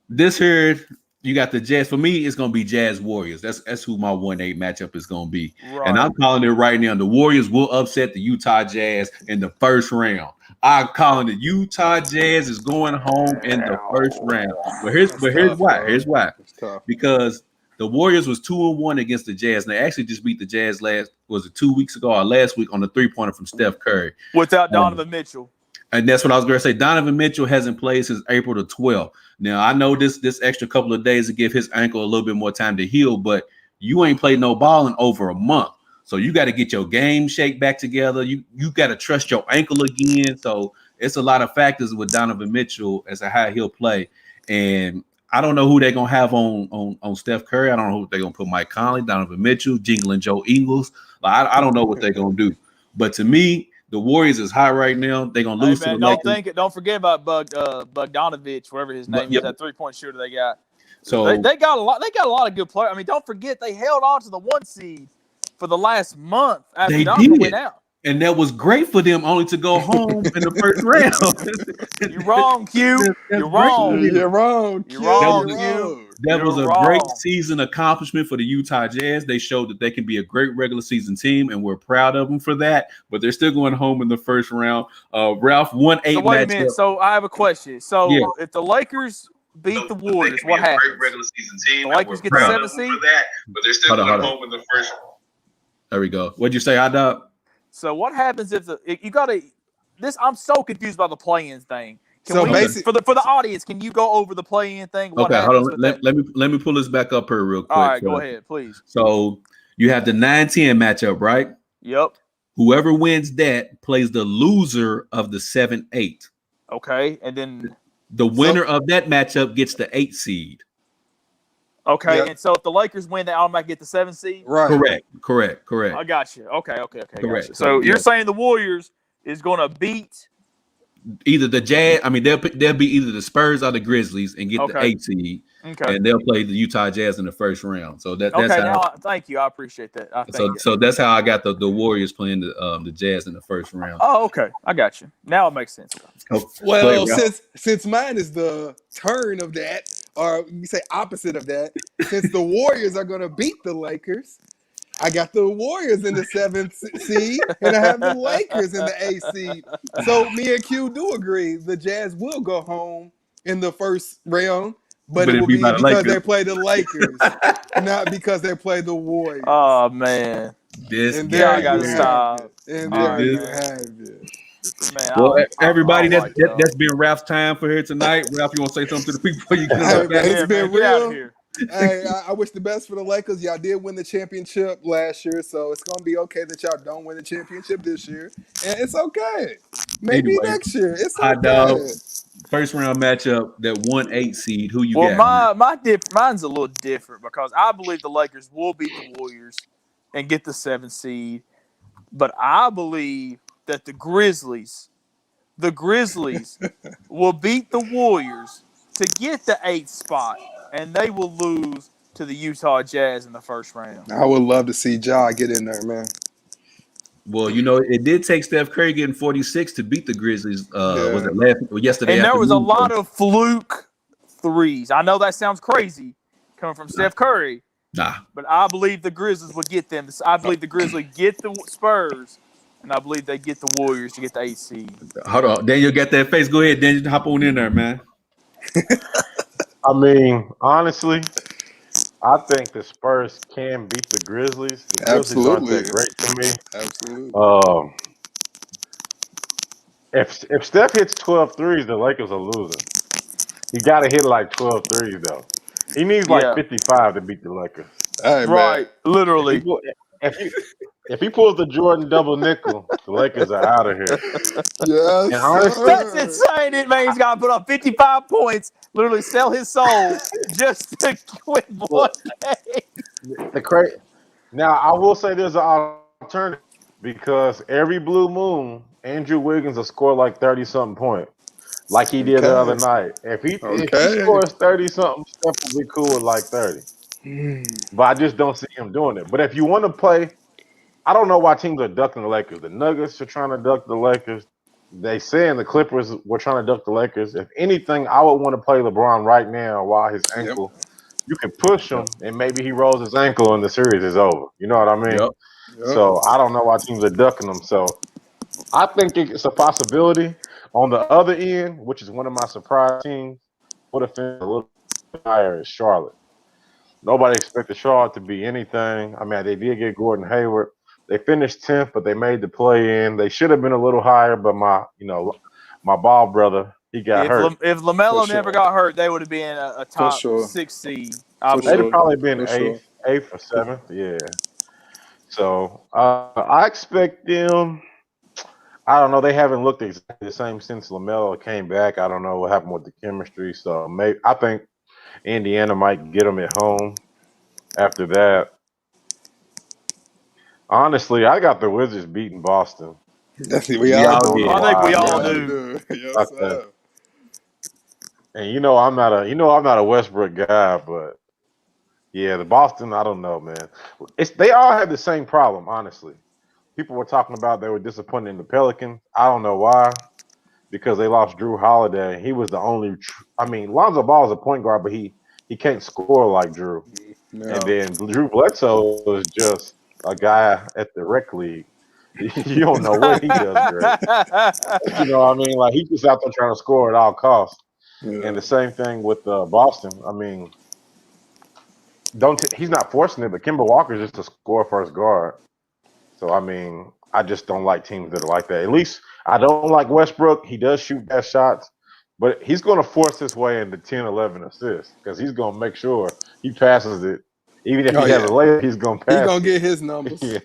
this here, you got the Jazz. For me, it's gonna be Jazz Warriors. That's who my 1-8 matchup is gonna be. Right. And I'm calling it right now. The Warriors will upset the Utah Jazz in the first round. I'm calling the Utah Jazz is going home in the first round. But here's why. Here's why. Because the Warriors was 2-1 against the Jazz. And they actually just beat the Jazz 2 weeks ago or last week on the 3-pointer from Steph Curry. Without Donovan Mitchell. And that's what I was going to say. Donovan Mitchell hasn't played since April the 12th. Now, I know this extra couple of days to give his ankle a little bit more time to heal, but you ain't played no ball in over a month. So you got to get your game shake back together. You got to trust your ankle again. So it's a lot of factors with Donovan Mitchell as to how he'll play. And I don't know who they're going to have on Steph Curry. I don't know who they're going to put Mike Conley, Donovan Mitchell, Jingling Joe Ingles. I don't know what they're going to do. But to me, the Warriors is high right now. They're going to lose to the Lakers. Don't forget about Bogdanovich, whatever his name is, that 3-point shooter they got. So they got a lot. They got a lot of good players. I mean, don't forget they held on to the 1 seed for the last month after Donovan went out. And that was great for them only to go home in the first round. You're wrong, Q. You're wrong. You're wrong. You're wrong, Q. That was You're a wrong. great season accomplishment for the Utah Jazz. They showed that they can be a great regular season team, and we're proud of them for that. But they're still going home in the first round. Ralph, 1-8 So wait a matchup. minute. So I have a question. So Yeah. if the Lakers beat the Warriors, what happens? The Lakers get the 7th seed. But they're still going home in the first. There we go. What'd you say, Dog? So what happens if you got to this? I'm so confused by the play-in thing. So For the audience, can you go over the play-in thing? What Okay, hold happens on. with that? Let me pull this back up here real quick. All right, go ahead, please. So you have the 9-10 matchup, right? Yep. Whoever wins that plays the loser of the 7-8. Okay, and then The winner of that matchup gets the 8 seed. okay, Yep. and so if the Lakers win, they automatically get the 7th seed. Right. Correct. I got you. Okay. Correct. Gotcha. So you're saying the Warriors is going to beat? Either the Jazz, I mean, they'll be either the Spurs or the Grizzlies and get the Okay. 8 seed, Okay. and they'll play the Utah Jazz in the first round. So that's Okay. how. Now, thank you. I appreciate that. So that's how I got the Warriors playing the Jazz in the first round. Oh, okay. I got you. Now it makes sense. Well, since mine is the turn of that, or you say opposite of that, since the Warriors are going to beat the Lakers, I got the Warriors in the 7th seed, and I have the Lakers in the 8th seed. So me and Q do agree the Jazz will go home in the first round, but it will be by the because Lakers. they play the Lakers, not because they play the Warriors. Oh man. And guy. there I gotta you have stop. it. And All there right, you man. have it. Man, Well, everybody, I don't like y'all. that's been Ralph's time for here tonight. Ralph, you want to say something to the people before you Hey, come man, back? it's been Get out of real. here. Hey, I wish the best for the Lakers. Y'all did win the championship last year, so it's gonna be okay that y'all don't win the championship this year, and it's okay. Maybe Anyway, next year. It's Hot dog. okay. First round matchup, that 1-8 seed. Who you got? Mine's a little different because I believe the Lakers will beat the Warriors and get the 7th seed, but I believe that the Grizzlies will beat the Warriors to get the 8th spot, and they will lose to the Utah Jazz in the first round. I would love to see Ja get in there, man. Well, it did take Steph Curry getting 46 to beat the Grizzlies. Was it yesterday? And there was a afternoon? lot of fluke threes. I know that sounds crazy coming from Steph Curry, Nah. but I believe the Grizzlies will get them. I believe the Grizzlies get the Spurs, and I believe they get the Warriors to get the 8th seed. Hold on. Daniel got that face. Go ahead, Daniel. Hop on in there, man. I mean, honestly, I think the Spurs can beat the Grizzlies. The Grizzlies aren't Absolutely. that great to me. Absolutely. If Steph hits 12 threes, the Lakers are losing. He got to hit like 12 threes, though. He needs like 55 to beat the Lakers. Hey, Right, literally. If he pulls the Jordan double nickel, the Lakers are out of here. Yes, And honestly, That's insane. It means he's got to put up 55 points, literally sell his soul just to win one game. Now, I will say there's an alternative because every blue moon, Andrew Wiggins will score like 30-something points, like he did the other night. If he scores 30-something, Steph will be cool with like 30. But I just don't see him doing it. But if you want to play, I don't know why teams are ducking the Lakers. The Nuggets are trying to duck the Lakers. They saying the Clippers were trying to duck the Lakers. If anything, I would want to play LeBron right now while his ankle. You can push him, and maybe he rolls his ankle and the series is over. You know what I mean? Yep. So I don't know why teams are ducking them. So I think it's a possibility. On the other end, which is one of my surprise teams, would have been a little higher is Charlotte. Nobody expected Charlotte to be anything. I mean, they did get Gordon Hayward. They finished 10th, but they made the play in. They should have been a little higher, but my ball brother, he got hurt. If LaMelo never got hurt, they would have been a top 6 seed. They'd have probably been eighth or 7th. Yeah. So I expect them. I don't know. They haven't looked exactly the same since LaMelo came back. I don't know what happened with the chemistry. So maybe I think Indiana might get them at home. After that, honestly, I got the Wizards beating Boston. We all do. I think we all do. Yes, sir. And I'm not a Westbrook guy, but yeah, the Boston, I don't know, man. They all have the same problem, honestly. People were talking about they were disappointed in the Pelicans. I don't know why, because they lost Drew Holiday. He was the only. Lonzo Ball is a point guard, but he he can't score like Drew. No. And then Drew Bledsoe is just a guy at the rec league. You don't know what he does great. You know what I mean? Like he's just out there trying to score at all costs. And Yeah. the same thing with Boston. I mean, he's not forcing it, but Kemba Walker's just a score first guard. So I mean, I just don't like teams that are like that. At least I don't like Westbrook. He does shoot bad shots, but he's going to force his way into 10, 11 assists because he's going to make sure he passes it. Even if Oh he has a yeah. layup, he's going to He pass gonna it. get his numbers. Yeah,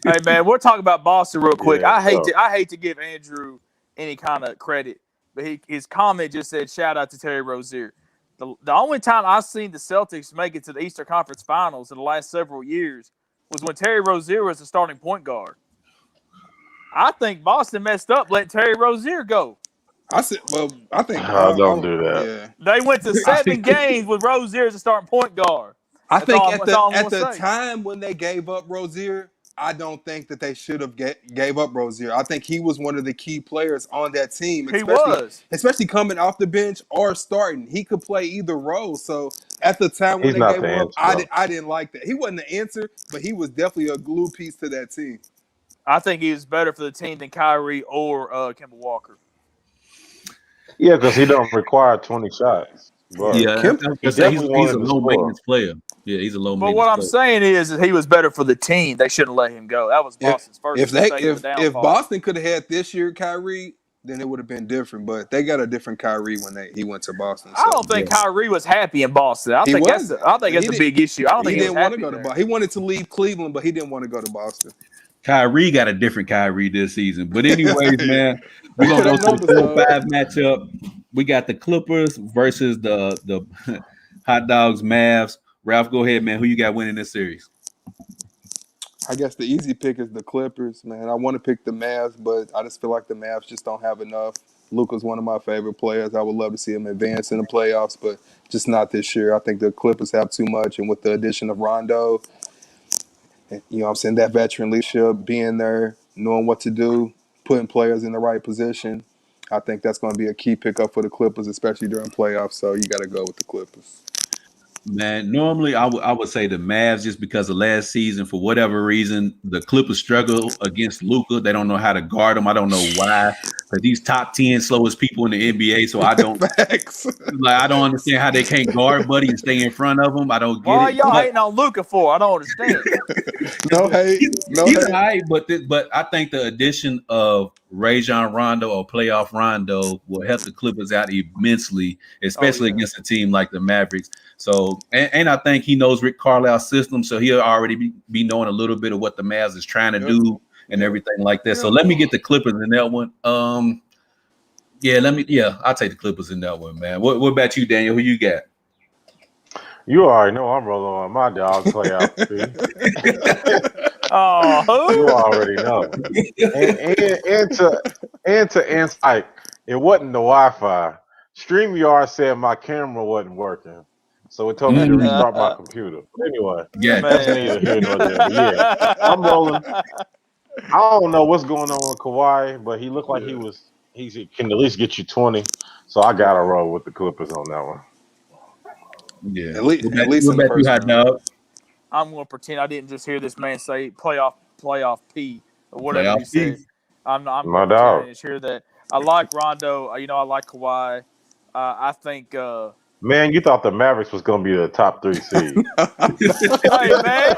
Hey man, we're talking about Boston real quick. yeah. I hate to give Andrew any kind of credit, but his comment just said shout out to Terry Rozier. The only time I've seen the Celtics make it to the Eastern Conference Finals in the last several years was when Terry Rozier was the starting point guard. I think Boston messed up letting Terry Rozier go. I said, well, I think Don't do that. Yeah. They went to 7 games with Rozier as a starting point guard. I think That's all I'm at gonna the say. time when they gave up Rozier, I don't think that they should have gave up Rozier. I think he was one of the key players on that team, He was. especially coming off the bench or starting. He could play either role. So at the time when He's they not gave the him up, answer, though. I didn't like that. He wasn't the answer, but he was definitely a glue piece to that team. I think he was better for the team than Kyrie or Kemba Walker. Yeah, because he don't require 20 shots. But Yeah, I Kim, was he gonna say definitely he's a wanted to low score. maintenance player. Yeah, he's a low But maintenance what I'm player. saying is that he was better for the team. They shouldn't let him go. That was Boston's first mistake of the downfall. if Boston could have had this year Kyrie, then it would have been different. But they got a different Kyrie when he went to Boston. So. I don't think Kyrie was happy in Boston. I think that's a big issue. I don't think he didn't want to go there. to Boston. He wanted to leave Cleveland, but he didn't want to go to Boston. Kyrie got a different Kyrie this season. But anyways, man, we're gonna go to the 4-5 matchup. We got the Clippers versus the Hot Dogs Mavs. Ralph, go ahead, man. Who you got winning this series? I guess the easy pick is the Clippers, man. I want to pick the Mavs, but I just feel like the Mavs just don't have enough. Luka's one of my favorite players. I would love to see him advance in the playoffs, but just not this year. I think the Clippers have too much, and with the addition of Rondo, you know what I'm saying, that veteran leadership, being there, knowing what to do, putting players in the right position, I think that's going to be a key pickup for the Clippers, especially during playoffs. So you got to go with the Clippers. Man, normally I would say the Mavs just because of last season. For whatever reason, the Clippers struggle against Luka. They don't know how to guard him. I don't know why. Because he's top 10 slowest people in the NBA. So I don't I don't understand how they can't guard Buddy and stay in front of him. I don't get Why it. y'all hating on Luka for? I don't understand. No hate. He's all right, but I think the addition of Rajon Rondo or playoff Rondo will help the Clippers out immensely, especially against a team like the Mavericks. So, and I think he knows Rick Carlisle's system, so he'll already be knowing a little bit of what the Mavs is trying to do and everything like that. So let me get the Clippers in that one. I'll take the Clippers in that one, man. What about you, Daniel? Who you got? You already know I'm rolling on my dog playoff. Oh, you already know. And to insight, it wasn't the Wi-Fi. StreamYard said my camera wasn't working, so it told me to restart my computer. But anyway, that's neither here nor there. But yeah, I'm rolling. I don't know what's going on with Kawhi, but he looked like he can at least get you 20. So I gotta roll with the Clippers on that one. Yeah, at least in the first round. Dog? I'm going to pretend I didn't just hear this man say playoff P or whatever Playoff he said. I'm My going to pretend dog. I didn't hear that. I like Rondo. I like Kawhi. I think. Man, you thought the Mavericks was going to be the top 3 seed. Hey, man.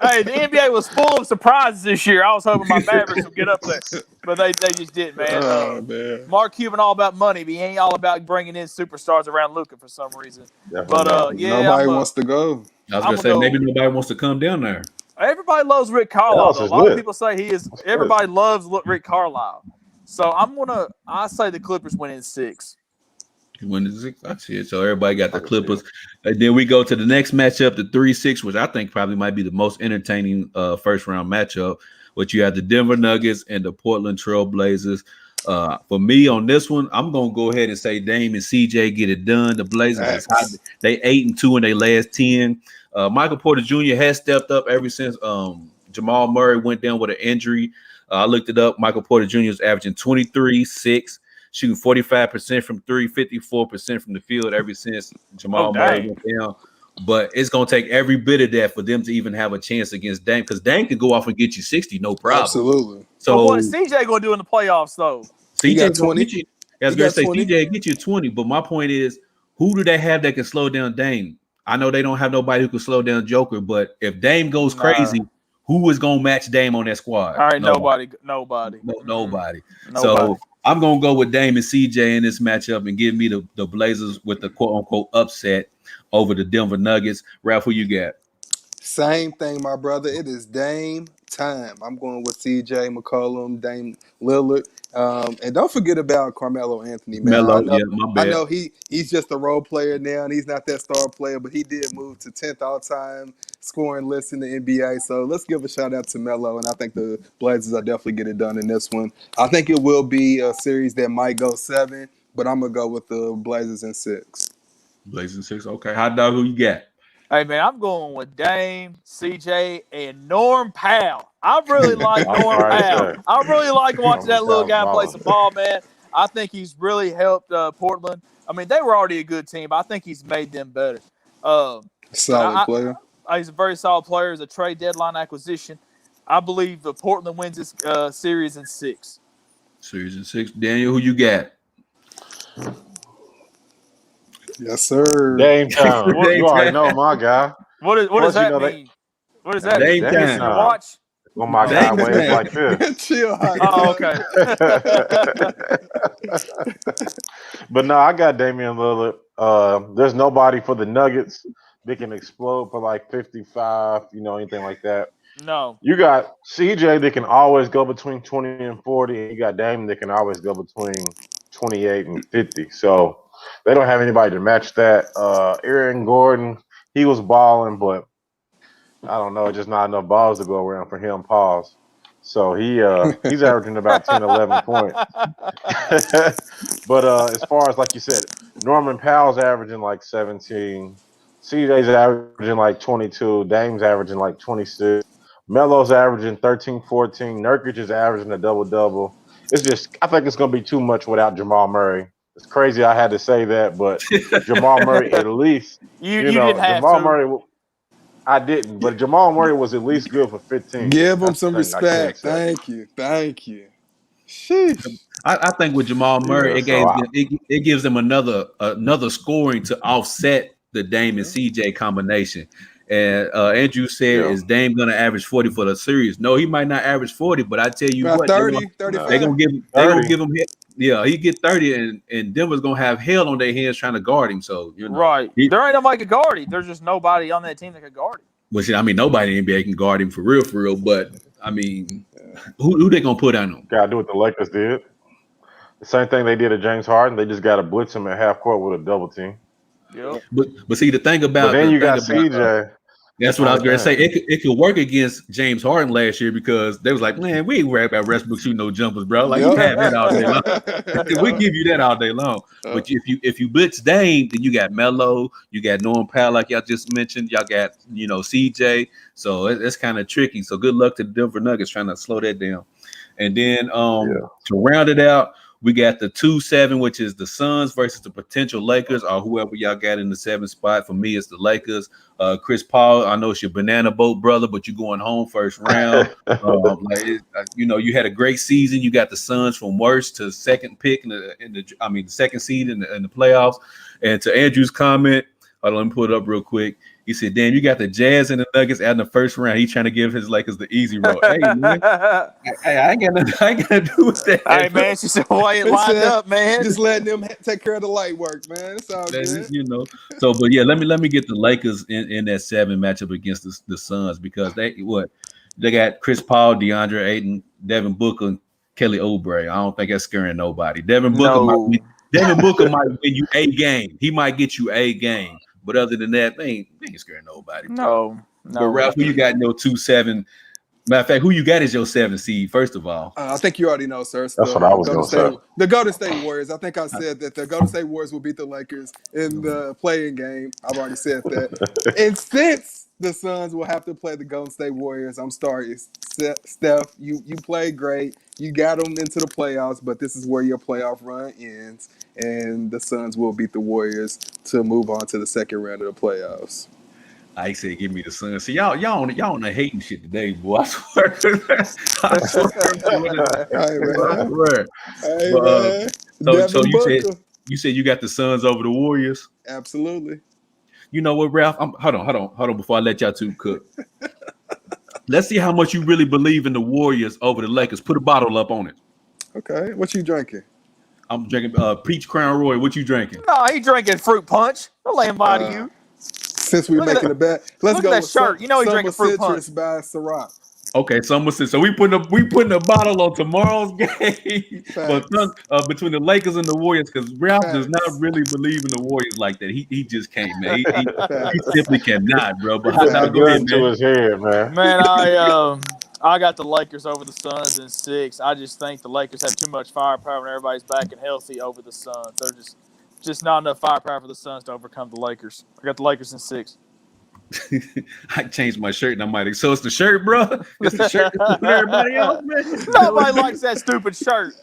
Hey, the NBA was full of surprises this year. I was hoping my Mavericks would get up there, but they just didn't, man. Man. Mark Cuban all about money, but he ain't all about bringing in superstars around Luka for some reason. Definitely nobody wants to go. I was going to say maybe nobody wants to come down there. Everybody loves Rick Carlisle. Though. A lot of people say he is. Everybody loves Rick Carlisle. So I say the Clippers win in 6. Win in 6. I see it. So everybody got the Clippers. And then we go to the next matchup, the 3-6, which I think probably might be the most entertaining first round matchup. Which you have the Denver Nuggets and the Portland Trail Blazers. For me on this one, I'm gonna go ahead and say Dame and CJ get it done. The Blazers they 8-2 in their last 10. Michael Porter Jr. has stepped up ever since Jamal Murray went down with an injury. I looked it up. Michael Porter Jr. is averaging 23, 6, shooting 45% from three, 54% from the field ever since Jamal Murray went down. But it's going to take every bit of that for them to even have a chance against Dame, because Dame can go off and get you 60, no problem. Absolutely. So but what is CJ going to do in the playoffs, though? He got CJ going 20. to get you. I was He going to got say 20. CJ get you 20, but my point is, who do they have that can slow down Dame? I know they don't have nobody who can slow down Joker, but if Dame goes crazy, who is going to match Dame on that squad? All right, nobody. Nobody. Nobody. So I'm going to go with Dame and CJ in this matchup and give me the Blazers with the quote-unquote upset over the Denver Nuggets. Ralph, who you got? Same thing, my brother. It is Dame time. I'm going with CJ McCollum, Dame Lillard. And don't forget about Carmelo Anthony, man. Melo, yeah, my I bad. know he's just a role player now, and he's not that star player, but he did move to 10th all-time scoring list in the NBA. So let's give a shout out to Melo, and I think the Blazers will definitely get it done in this one. I think it will be a series that might go 7, but I'm gonna go with the Blazers in 6. Blazers 6. Okay, hot dog, who you got? Hey, man, I'm going with Dame, CJ, and Norm Powell. I really like Norm Powell. I really like watching that little guy play some ball, man. I think he's really helped Portland. I mean, they were already a good team, but I think he's made them better. Solid player. He's a very solid player. He's a trade deadline acquisition. I believe Portland wins this series in 6. Series in 6. Daniel, who you got? Yes, sir. Dame time. You already know my guy. What does that mean? What does that mean? Dame Your watch? Well, my guy waves like this. Chill out. Oh, okay. But no, I got Damian Lillard. There's nobody for the Nuggets that can explode for like 55, anything like that. No. You got CJ that can always go between 20 and 40, and you got Dame that can always go between 28 and 50. So they don't have anybody to match that. Aaron Gordon, he was balling, but I don't know, just not enough balls to go around for him. Pause. So he's averaging about 10, 11 points. But as far as, like you said, Norman Powell's averaging like 17. CJ's averaging like 22. Dame's averaging like 26. Melo's averaging 13, 14. Nurkic is averaging a double-double. It's just, I think it's going to be too much without Jamal Murray. It's crazy I had to say that, but Jamal Murray at least, you didn't have Jamal to. Murray, I didn't, but Jamal Murray was at least good for 15. Give him some respect. Thank you. Sheesh. I think with Jamal Murray, it gives them another scoring to offset the Dame and CJ combination. And Andrew said, is Dame going to average 40 for the series? No, he might not average 40, but I tell you about what, 30, 35. They're going to give him he get 30, and Denver's going to have hell on their hands trying to guard him. So, right. There ain't nobody to guard him. There's just nobody on that team that can guard him. Which, I mean, nobody in the NBA can guard him for real. But, I mean, who they going to put on him? Got to do what the Lakers did. The same thing they did to James Harden. They just got to blitz him at half court with a double team. Yep. But see, the thing about then you got CJ. That's what I was going to say. It could work against James Harden last year because they was like, man, we ain't worried about Westbrook shooting no jumpers, bro. Like, you have that all day long. We give you that all day long. But if you blitz Dame, then you got Melo, you got Norman Powell, like y'all just mentioned. Y'all got, CJ. So it's kind of tricky. So good luck to the Denver Nuggets trying to slow that down. And then to round it out, we got the 2-7, which is the Suns versus the potential Lakers, or whoever y'all got in the 7th spot. For me, it's the Lakers. Chris Paul, I know it's your banana boat brother, but you're going home first round. You had a great season. You got the Suns from worst to second pick the second seed in the playoffs. And to Andrew's comment, let me put it up real quick. He said, damn, you got the Jazz and the Nuggets out in the first round. He's trying to give his Lakers the easy road. Hey, man. I ain't got nothing to do with that. Hey, man, she said, why it lined up, man? Just letting them take care of the light work, man. It's all good. So, but yeah, let me get the Lakers in that 7 matchup against the Suns because they got Chris Paul, DeAndre Ayton, Devin Booker, and Kelly Oubre. I don't think that's scaring nobody. Devin Booker might win you a game. He might get you a game. But other than that, they ain't scaring nobody. No. But Ralph, who you got in your 2-7 Matter of fact, who you got as your 7th seed? First of all, I think you already know, sir. It's That's what I was gonna say. The Golden State Warriors. I think I said that the Golden State Warriors will beat the Lakers in the playing game. I've already said that. And since the Suns will have to play the Golden State Warriors, I'm sorry, Steph. You played great. You got them into the playoffs, but this is where your playoff run ends, and the Suns will beat the Warriors to move on to the second round of the playoffs. I said, give me the Suns. See, y'all on the hating shit today, boy. I swear. I swear. Hey, I man. swear. Hey, But, man. so Devin Booker. you said you got the Suns over the Warriors. Absolutely. You know what, Ralph? Hold on. Before I let y'all two cook, let's see how much you really believe in the Warriors over the Lakers. Put a bottle up on it. Okay. What you drinking? I'm drinking Peach Crown Roy. What you drinking? No, he drinking fruit punch. Don't let him lie to you. Since we're Look at making a bet, let's look go at that with shirt. You know he's drinking Summer fruit punch. Citrus by Ciroc. Okay, someone said so. We putting a bottle on tomorrow's game, but between the Lakers and the Warriors, because Ralph does not really believe in the Warriors like that. He just can't, man. He simply cannot, bro. But He put now the go ahead, gun to man. his head, man. Man, I got the Lakers over the Suns in 6. I just think the Lakers have too much firepower when everybody's back and healthy over the Suns. They're just not enough firepower for the Suns to overcome the Lakers. I got the Lakers in 6. I changed my shirt and I'm like, so it's the shirt, bro. It's the shirt with everybody else, man. Nobody likes that stupid shirt.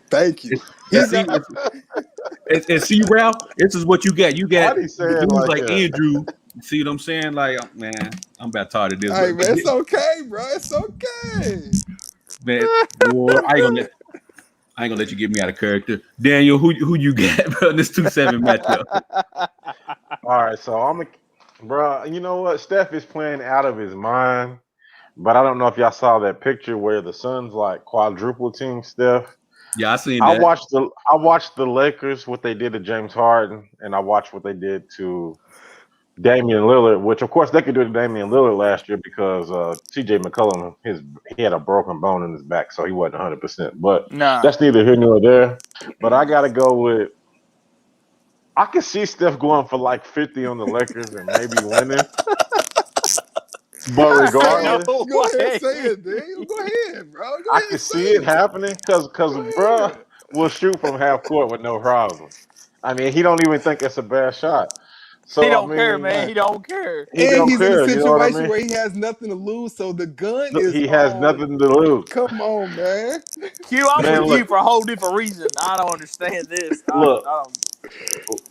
Thank you. And see, Ralph, this is what you get. You Why get do you say it dudes like like that? Andrew. See what I'm saying? Like, man, I'm about tired of this. Hey, man, it's okay, bro. It's okay. Man, boy, I ain't gonna let you get me out of character. Daniel, who you got, bro, in this 2-7 matchup? All right, so bro. You know what? Steph is playing out of his mind, but I don't know if y'all saw that picture where the Suns like quadruple team Steph. Yeah, I seen that. I watched the Lakers what they did to James Harden, and I watched what they did to Damian Lillard, which of course they could do to Damian Lillard last year because CJ McCollum he had a broken bone in his back, so he wasn't 100%. But Nah. that's neither here nor there. But I gotta go with. I can see Steph going for like 50 on the Lakers and maybe winning. But regardless, No Go way. ahead, say it, Daniel. Go ahead, bro. Go I ahead, can say see it happening because bruh will shoot from half court with no problem. I mean, he don't even think it's a bad shot. So He I don't care, mean, man. He don't care. he And don't he's in a care. You know what I situation mean? where he has nothing to lose, so the gun Look, is he has on. nothing to lose. Come on, man. Q, I'm Man, with you look, for a whole different reason. I don't understand this. I look. don't.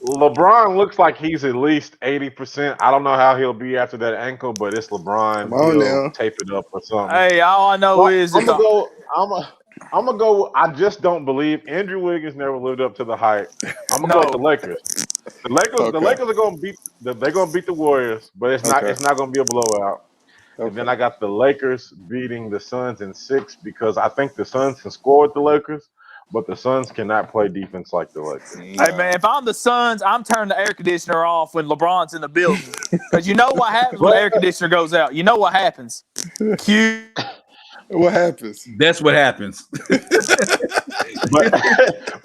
LeBron looks like he's at least 80%. I don't know how he'll be after that ankle, but it's Come LeBron. on He'll now. tape it up or something. Hey, all I know So is I'm it's gonna a. go. I'm gonna go. I just don't believe Andrew Wiggins never lived up to the hype. I'm gonna go with the No. Lakers. The Okay. Lakers are gonna beat. They're gonna beat the Warriors, but it's not. Okay. It's not gonna be a blowout. And then Okay. I got the Lakers beating the Suns in 6 because I think the Suns can score with the Lakers, but the Suns cannot play defense like the Lakers. Hey, man, if I'm the Suns, I'm turning the air conditioner off when LeBron's in the building. Because you know what happens when the But air conditioner goes out. You know what happens. Q. What happens? That's what happens. but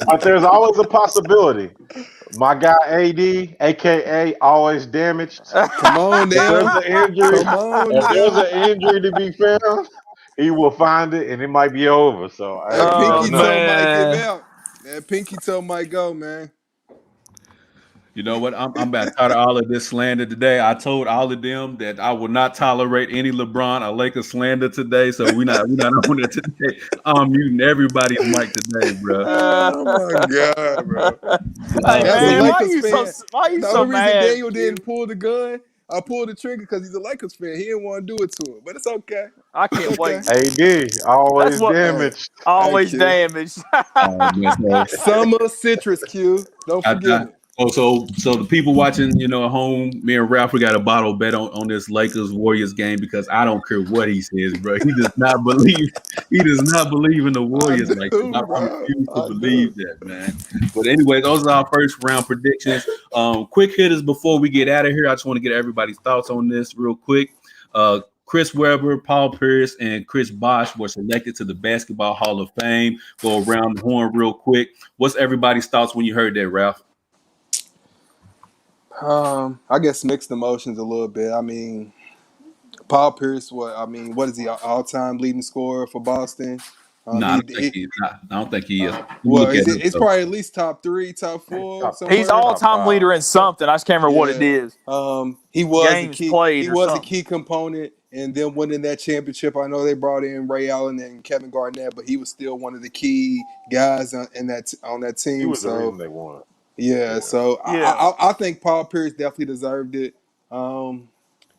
but there's always a possibility. My guy AD, aka always damaged. Come on If now. there's an injury, Come on if there's now. an injury to be found, he will find it, and it might be over. So That hey, you Oh, never pinky know. toe might give man. out. That pinky toe might go, man. You know what? I'm about tired of all of this slander today. I told all of them that I will not tolerate any LeBron or Lakers slander today. So we're not on it today. I'm muting everybody's mic today, bro. Oh my god, bro. Hey, As a man, why Lakers you fan, the so only reason mad? Daniel didn't pull the gun or pull the trigger because he's a Lakers fan. He didn't want to do it to him. But it's okay. I It's can't okay. wait. AD That's always what Hey, damaged. always Q. damaged. Man, Summer citrus, Q. Don't forget it. so the people watching, at home, me and Ralph, we got a bottle bet on this Lakers Warriors game because I don't care what he says, bro. He does not believe in the I Warriors like this. do, I bro. refuse to I do. believe that, man. But anyway, those are our first round predictions. Quick hitters before we get out of here. I just want to get everybody's thoughts on this real quick. Chris Webber, Paul Pierce, and Chris Bosh were selected to the Basketball Hall of Fame. Go around the horn real quick. What's everybody's thoughts when you heard that, Ralph? I guess mixed emotions a little bit. I mean, Paul Pierce, what is he, all-time leading scorer for Boston? No, I don't think he's not. I don't think he is. Let me Well, look at him. it's probably at least top 3, top 4 He's somewhere. all Top time leader five. in something. I just can't remember what it Yeah. is. He was Games played He or was a something. key component, and then winning that championship. I know they brought in Ray Allen and Kevin Garnett, but he was still one of the key guys on that He team. was the So reason they won. yeah, Yeah. so Yeah. I think Paul Pierce definitely deserved it.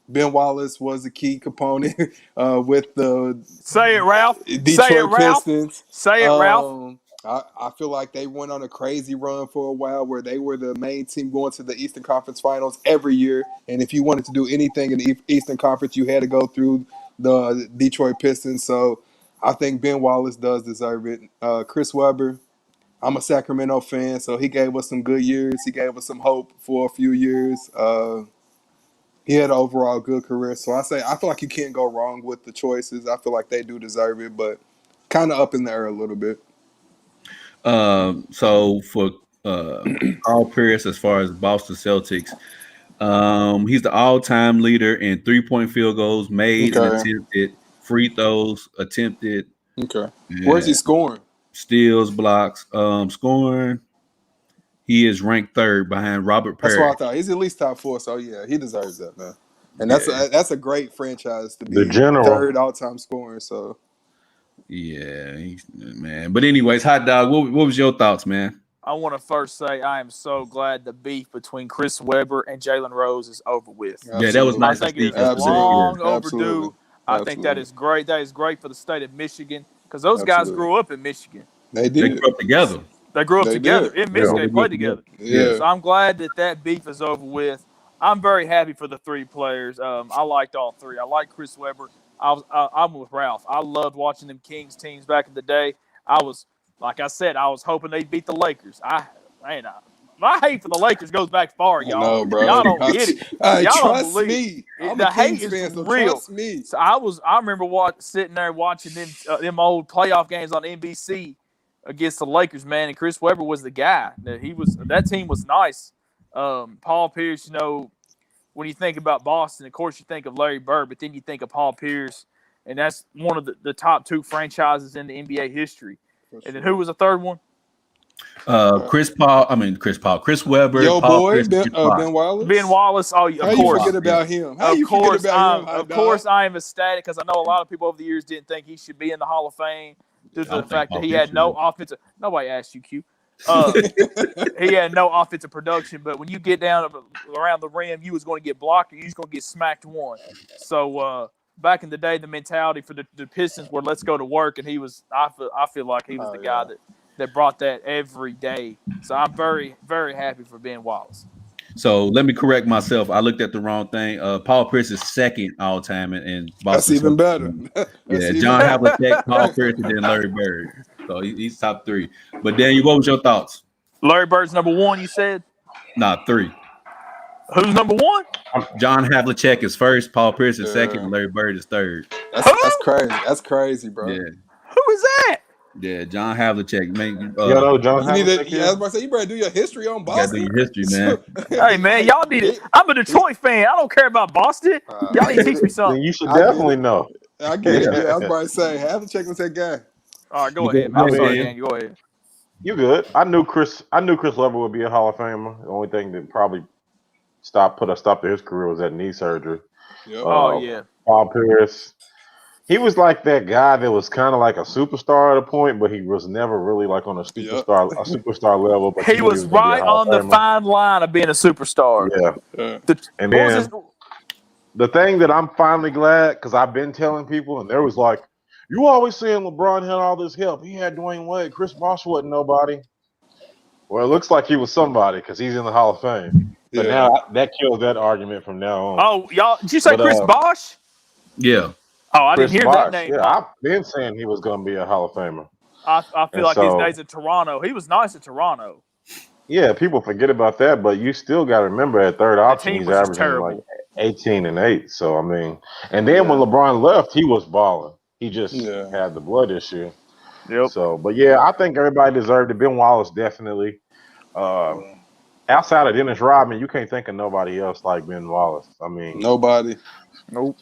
Ben Wallace was a key component with the Say it, Ralph. Say it, Detroit Ralph. Pistons. Say it, Ralph. I feel like they went on a crazy run for a while where they were the main team going to the Eastern Conference Finals every year. And if you wanted to do anything in the Eastern Conference, you had to go through the Detroit Pistons. So I think Ben Wallace does deserve it. Chris Webber, I'm a Sacramento fan, so he gave us some good years. He gave us some hope for a few years. He had an overall good career. So I feel like you can't go wrong with the choices. I feel like they do deserve it, but kind of up in the air a little bit. So for Paul Pierce, as far as Boston Celtics, he's the all-time leader in three-point field goals made and Okay. attempted, free throws attempted, Okay. Where's he and scoring? steals, blocks, scoring. He is ranked third behind Robert That's what I Perry. thought. He's at least top 4, so yeah, he deserves that, man. And Yeah, that's a great franchise to The be general. third all-time scorer. So yeah, man. But anyways, hot dog. What was your thoughts, man? I want to first say I am so glad the beef between Chris Webber and Jalen Rose is over with. Yeah, that was absolutely, I nice to think it see is yesterday. absolutely, long Yeah, absolutely, overdue. I think that absolutely, is great. That is great for the state of Michigan because those guys absolutely. grew up in Michigan. They they did. grew up together. They grew up They together did. in Yeah. Michigan. Yeah, They they grew up played together. together. Yeah. Yeah. So I'm glad that beef is over with. I'm very happy for the three players. I liked all three. I like Chris Webber. I'm with Ralph. I loved watching them Kings teams back in the day. Like I said, I was hoping they'd beat the Lakers. My hate for the Lakers goes back far, I y'all. know, bro. Y'all don't get it. Y'all don't Trust believe me. it. I'm a The hate Kings is fan, so real. trust me. So I remember sitting there watching them old playoff games on NBC against the Lakers, man. And Chris Webber was the guy. That team was nice. Paul Pierce, when you think about Boston, of course you think of Larry Bird, but then you think of Paul Pierce, and that's one of the top two franchises in the NBA history. For And then sure. who was the third one? Chris Webber, Yo, Paul boy, Pierce, and Chris Bosh. Ben Ben Wallace. Wallace. Oh, How of you course. forget about him? How Of you forget course, about him, hot dog? I am ecstatic because I know a lot of people over the years didn't think he should be in the Hall of Fame due to I the don't think fact that Paul he Pierce had should. no offensive. Nobody asked you, Q. He had no offensive production, but when you get down around the rim, you was going to get blocked or you was going to get smacked one. So back in the day, the mentality for the Pistons were let's go to work, and I feel like he was Oh the guy yeah. that brought that every day. So I'm very very happy for Ben Wallace. So let me correct myself. I looked at the wrong thing. Paul Pierce is second all time in That's Boston even Celtics. better. That's Yeah, even John better. Havlicek, Paul Pierce, and then Larry Bird. So he's top three. But Daniel, what was your thoughts? Larry Bird's number one. You said Nah, three. who's number one? John Havlicek is first, Paul Pierce is second, Yeah. and Larry Bird is third. Who? That's crazy. That's crazy, bro. Yeah, Who is that? yeah. John Havlicek, man. You know John You need to. Havlicek Yeah, I was is? about to say you better do your history on You gotta do Boston. your history, man. Hey man, y'all need it. I'm a Detroit fan. I don't care about Boston. Y'all need to teach me Then something. you should I get definitely it. know. I get it. Yeah. Yeah, I was about to say have to check with that guy. All right, go You go, ahead, man. go I'm ahead, sorry, Daniel. Dan. Go ahead. You good? I knew Chris Webber would be a Hall of Famer. The only thing that probably put a stop to his career was that knee surgery. Yep. Oh Uh, yeah. Paul Pierce. He was like that guy that was kind of like a superstar at a point, but he was never really like on a Yep. superstar level. But you He knew he was was going to be a right Hall on of the Famer. fine line of being a superstar. Yeah. Yeah. And What was his? then the thing that I'm finally glad, because I've been telling people, and there was like, you always saying LeBron had all this help. He had Dwayne Wade. Chris Bosh wasn't nobody. Well, it looks like he was somebody because he's in the Hall of Fame. So Yeah. now that kills that argument from now on. Oh, y'all, did you say But Chris Bosh? Yeah. Oh, I didn't Chris hear that Bosh, name yeah, pop. I've been saying he was going to be a Hall of Famer. I feel And like his so, days in Toronto. He was nice in Toronto. yeah, people forget about that, but you still got to remember at third The option, team he's was just averaging like terrible. 18 and 8. So, I mean, and then when Yeah. LeBron left, he was balling. He just Yeah. had the blood issue. Yep. So, but yeah, I think everybody deserved it. Ben Wallace definitely. Outside of Dennis Rodman, you can't think of nobody else like Ben Wallace. I mean, Nobody. Nope.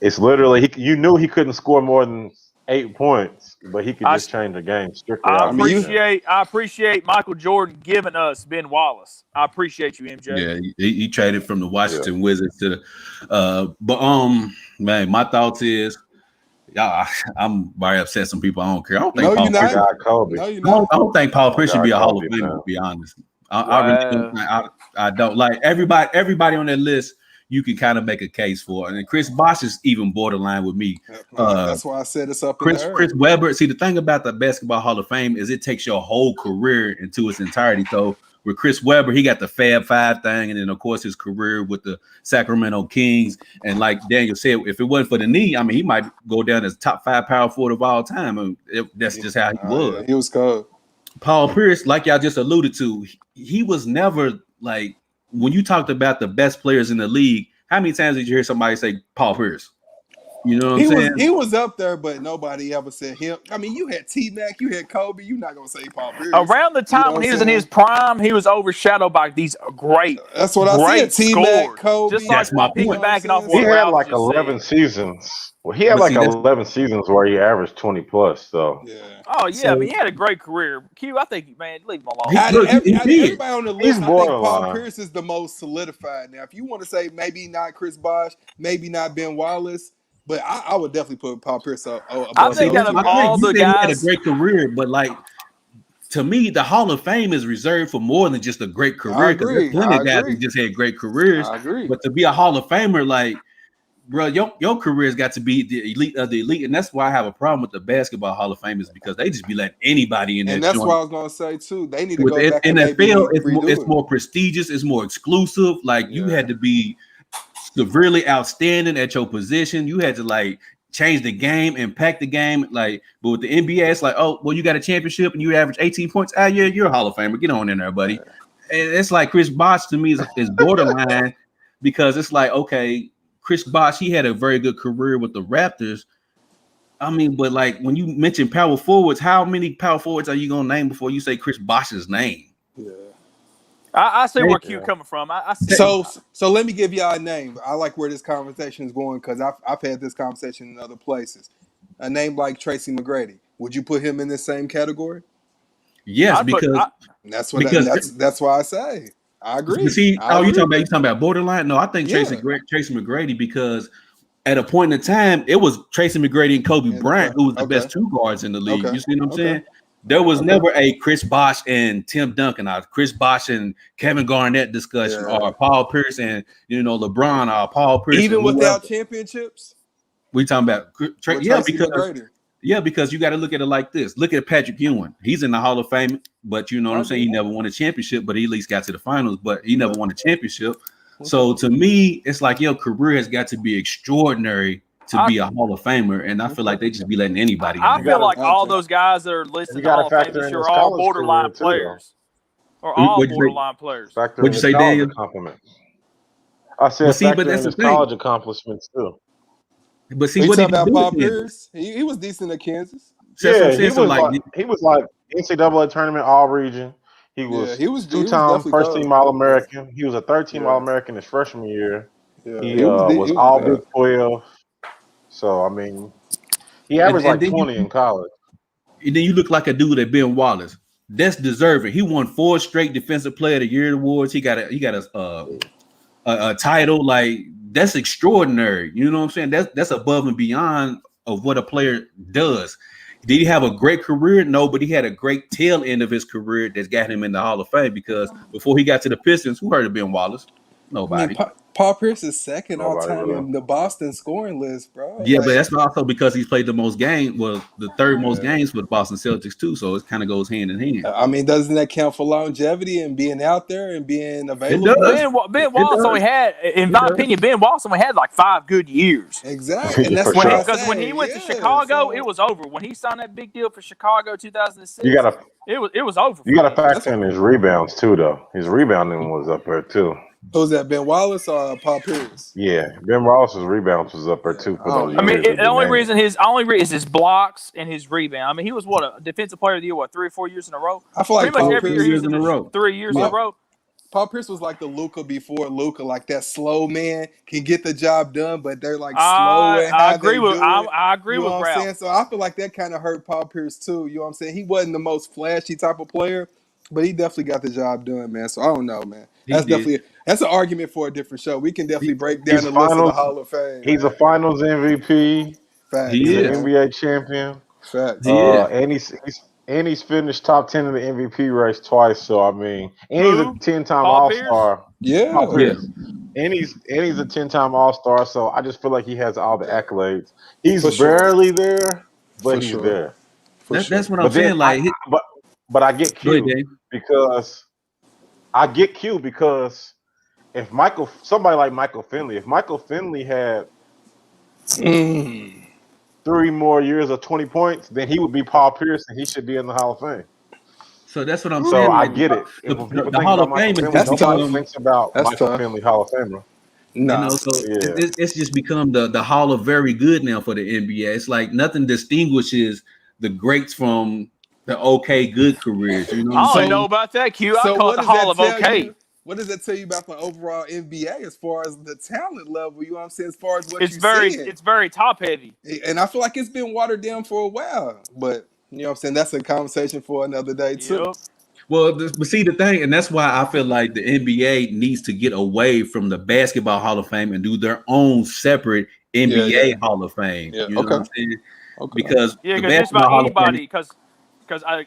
It's literally you knew he couldn't score more than 8 points, but he could I, just change the game strictly I off defense. appreciate Michael Jordan giving us Ben Wallace. I appreciate you, MJ. Yeah, he traded from the Yeah. Washington Wizards to the man, my thoughts is I'm very upset some people I don't care. I don't think No, you're Paul Pierce not. God, Kobe. No, you're I don't, not. I don't think Paul Pierce should God, be a Hall of Kobe, Famer, man. to be honest. I really don't Wow. think I don't like everybody on that list you can kind of make a case for. And Chris Bosh is even borderline with me. That's why I said it's up in the air. Chris Webber. See, the thing about the Basketball Hall of Fame is it takes your whole career into its entirety. So with Chris Webber, he got the Fab Five thing, and then of course his career with the Sacramento Kings. And like Daniel said, if it wasn't for the knee, I mean, he might go down as top 5 power forward of all time. I mean, that's just how he was. Yeah, he was cold. Paul Pierce, like y'all just alluded to, he was never like when you talked about the best players in the league. How many times did you hear somebody say Paul Pierce? You know what I'm saying? He was up there, but nobody ever said him. I mean, you had T-Mac, you had Kobe. You're not gonna say Paul Pierce. Around the time when he was in his prime, he was overshadowed by these great. That's what I said. T-Mac, scores. Kobe. Just like That's my point. piggybacking off He what had Ralph like just 11 said. seasons. Well, he had But like see, that's- 11 seasons where he averaged 20 plus. So Yeah. Oh yeah, So- I mean he had a great career. Q, I think man, leave him alone. He- Out look, of he did. everybody on the list, I think Paul borderline. Pierce is the most solidified. Now, if you want to say maybe not Chris Bosh, maybe not Ben Wallace, but I would definitely put Paul Pierce above I think those out of two guys. all you the said he had a guys- great career, but like to me, the Hall of Fame is reserved for more than just a great career. I Because agree. there's plenty I of guys agree. who just had great careers. I agree. But to be a Hall of Famer, like, bro, your career's got to be the elite of the elite, and that's why I have a problem with the Basketball Hall of Fame is because they just be letting anybody in there. And that's joint. what I was gonna say too. They need to With go back and NFL, maybe redo it's it. more prestigious, it's more exclusive. Like you Yeah. had to be severely outstanding at your position. You had to like change the game, impact the game. Like, but with the NBA, it's like, oh, well, you got a championship and you average 18 points. Ah, yeah, you're a Hall of Famer. Get on in there, buddy. And it's like Chris Bosh to me is borderline because it's like, okay, Chris Bosh, he had a very good career with the Raptors. I mean, but like when you mention power forwards, how many power forwards are you gonna name before you say Chris Bosh's name? Yeah. I see where Q coming from. I see. So let me give y'all a name. I like where this conversation is going because I've had this conversation in other places. A name like Tracy McGrady, would you put him in the same category? Yes, That's why I say I agree. See, I agree. you talking about borderline? No, I think Tracy McGrady because at a point in time it was Tracy McGrady and Kobe Bryant who was the best two guards in the league. You see what I'm saying? There was never a Chris Bosh and Tim Duncan, or Chris Bosh and Kevin Garnett discussion, or Paul Pierce and LeBron, or Paul Pierce. Even without championships, we talking about because you got to look at it like this. Look at Patrick Ewing. He's in the Hall of Fame, but you know what I'm saying. He never won a championship, but he at least got to the finals. But he never won a championship. So to me, it's like your career has got to be extraordinary to be a Hall of Famer, and I feel like they just be letting anybody. I feel like all those guys that are listed in the Hall of Fame this year are all borderline players. Or all borderline players. What'd you say, Daniel? I said, but that's the thing. College accomplishments too. But see, what talking about Paul Pierce? He was decent at Kansas. Yeah, he was like NCAA tournament All Region. He was two-time first-team All-American. He was a third-team All-American his freshman year. Yeah, he was all Big 12. So, I mean, he averaged like 20 in college. And then you look like a dude at Ben Wallace. That's deserving. He won 4 straight Defensive Player of the Year awards. He got a title. Like, that's extraordinary. You know what I'm saying? That's above and beyond of what a player does. Did he have a great career? No, but he had a great tail end of his career that's got him in the Hall of Fame because before he got to the Pistons, who heard of Ben Wallace? Nobody. I mean, Paul Pierce is second all time in the Boston scoring list, bro. Yeah, but that's also because he's played the most games. Well, the third most games for the Boston Celtics too. So it kind of goes hand in hand. I mean, doesn't that count for longevity and being out there and being available? Ben Wallace only had, in my opinion, Ben Wallace only had like 5 good years. Exactly, and that's because when he went to Chicago, it was over. When he signed that big deal for Chicago 2006, it was over. You got to factor in his rebounds too, though. His rebounding was up there too. Was that Ben Wallace or Paul Pierce? Yeah, Ben Wallace's rebounds was up there too. For those I mean, the only reason is his blocks and his rebound. I mean, he was a defensive player of the year, 3 or 4 years in a row. I feel like pretty much Paul every Pierce year 3 years in a row. Paul Pierce was like the Luka before Luka, like that slow man can get the job done, but they're like slow in I how agree they with do it. I agree You know with what I'm Ralph. saying? So I feel like that kind of hurt Paul Pierce too. You know what I'm saying? He wasn't the most flashy type of player, but he definitely got the job done, man. So I don't know, man. He did. That's an argument for a different show. We can definitely break down He's the list of the finals. Hall of Fame, He's a man. Finals MVP. Facts, He's He an is. man. NBA champion. Facts. He is. And he's finished top 10 in the MVP race twice. So I mean, and he's a Who? 10-time Paul All Pierce? Star. Paul Yeah, Yeah. Pierce. And he's a 10-time All Star. So I just feel like he has all the accolades. He's for sure. barely there, For but he's sure. there. For sure. That's what I'm But then saying. Like, but I get go ahead, Q Dave. because if somebody like Michael Finley, if Michael Finley had Mm. 3 more years of 20 points, then he would be Paul Pierce and he should be in the Hall of Fame. So that's what I'm So saying. I Like, get it. the, When the, people the think Hall about of Michael Fame has Finley, just That's nobody tough. become, thinks about That's Michael tough. Finley Hall of Famer. Nah. so Yeah. it's just become the Hall of Very Good now for the NBA. It's like nothing distinguishes the greats from the okay good careers. You know what I'm I don't saying? know about that, Q. I So call it what the does Hall that of tell OK. you? What does that tell you about the overall NBA as far as the talent level? You know what I'm saying? As far as what It's you're very seeing. it's very top heavy. And I feel like it's been watered down for a while. But you know what I'm saying? That's a conversation for another day too. Yep. Well, but see the thing, and that's why I feel like the NBA needs to get away from the Basketball Hall of Fame and do their own separate Yeah, NBA yeah. Hall of Fame. Yeah. You know what Okay. I'm saying? Okay. Because Yeah, the because just Basketball about Hall of Fame, anybody. Because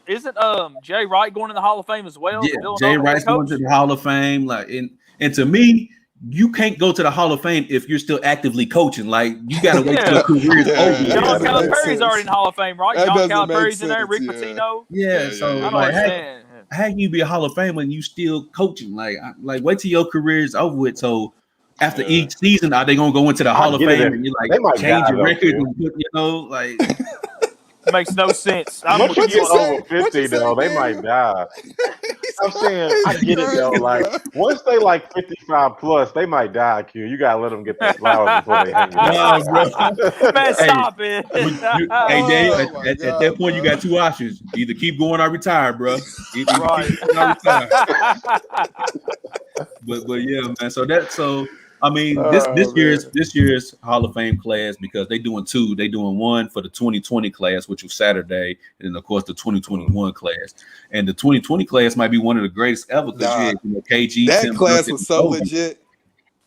isn't Jay Wright going in the Hall of Fame as well? yeah, The Jay Villanova head Wright's going to coach. the Hall of Fame. Like, and to me, you can't go to the Hall of Fame if you're still actively coaching. Like, you got to wait till your Yeah. career's over Yeah, that with. John doesn't make Calipari's already in sense. the Hall of Fame, right? That John doesn't make Calipari's in there. sense. Rick Yeah. Pitino. Yeah, Yeah, yeah, so I yeah. don't like, understand. how can you be a Hall of Famer when you still coaching? Like wait till your career is over with. So after Yeah. each season, are they gonna go into the I Hall of get it. Fame and you like They might change die your though, record Q. and put, like Makes no sense. I'm Once with you What you you get on say? over that. What you 50 say, though, they might Daniel? die. I'm saying I He's get it though. crazy, Like bro. once they like 55 plus, they might die. Q. You gotta let them get their flowers before they hang it up. nah, bro. Man, Hey, stop it. hey, Daniel, Oh my at that god, point, you bro. got two options: either keep going or retire, bro. Either keep Right. going or retire. But yeah, man. So I mean, this Oh this year's man. this year's Hall of Fame class, because they doing two. They doing one for the 2020 class, which was Saturday, and then of course the 2021 class. And the 2020 class might be one of the greatest ever because Nah, KG, that Tim class Duncan, was and so Kobe. legit.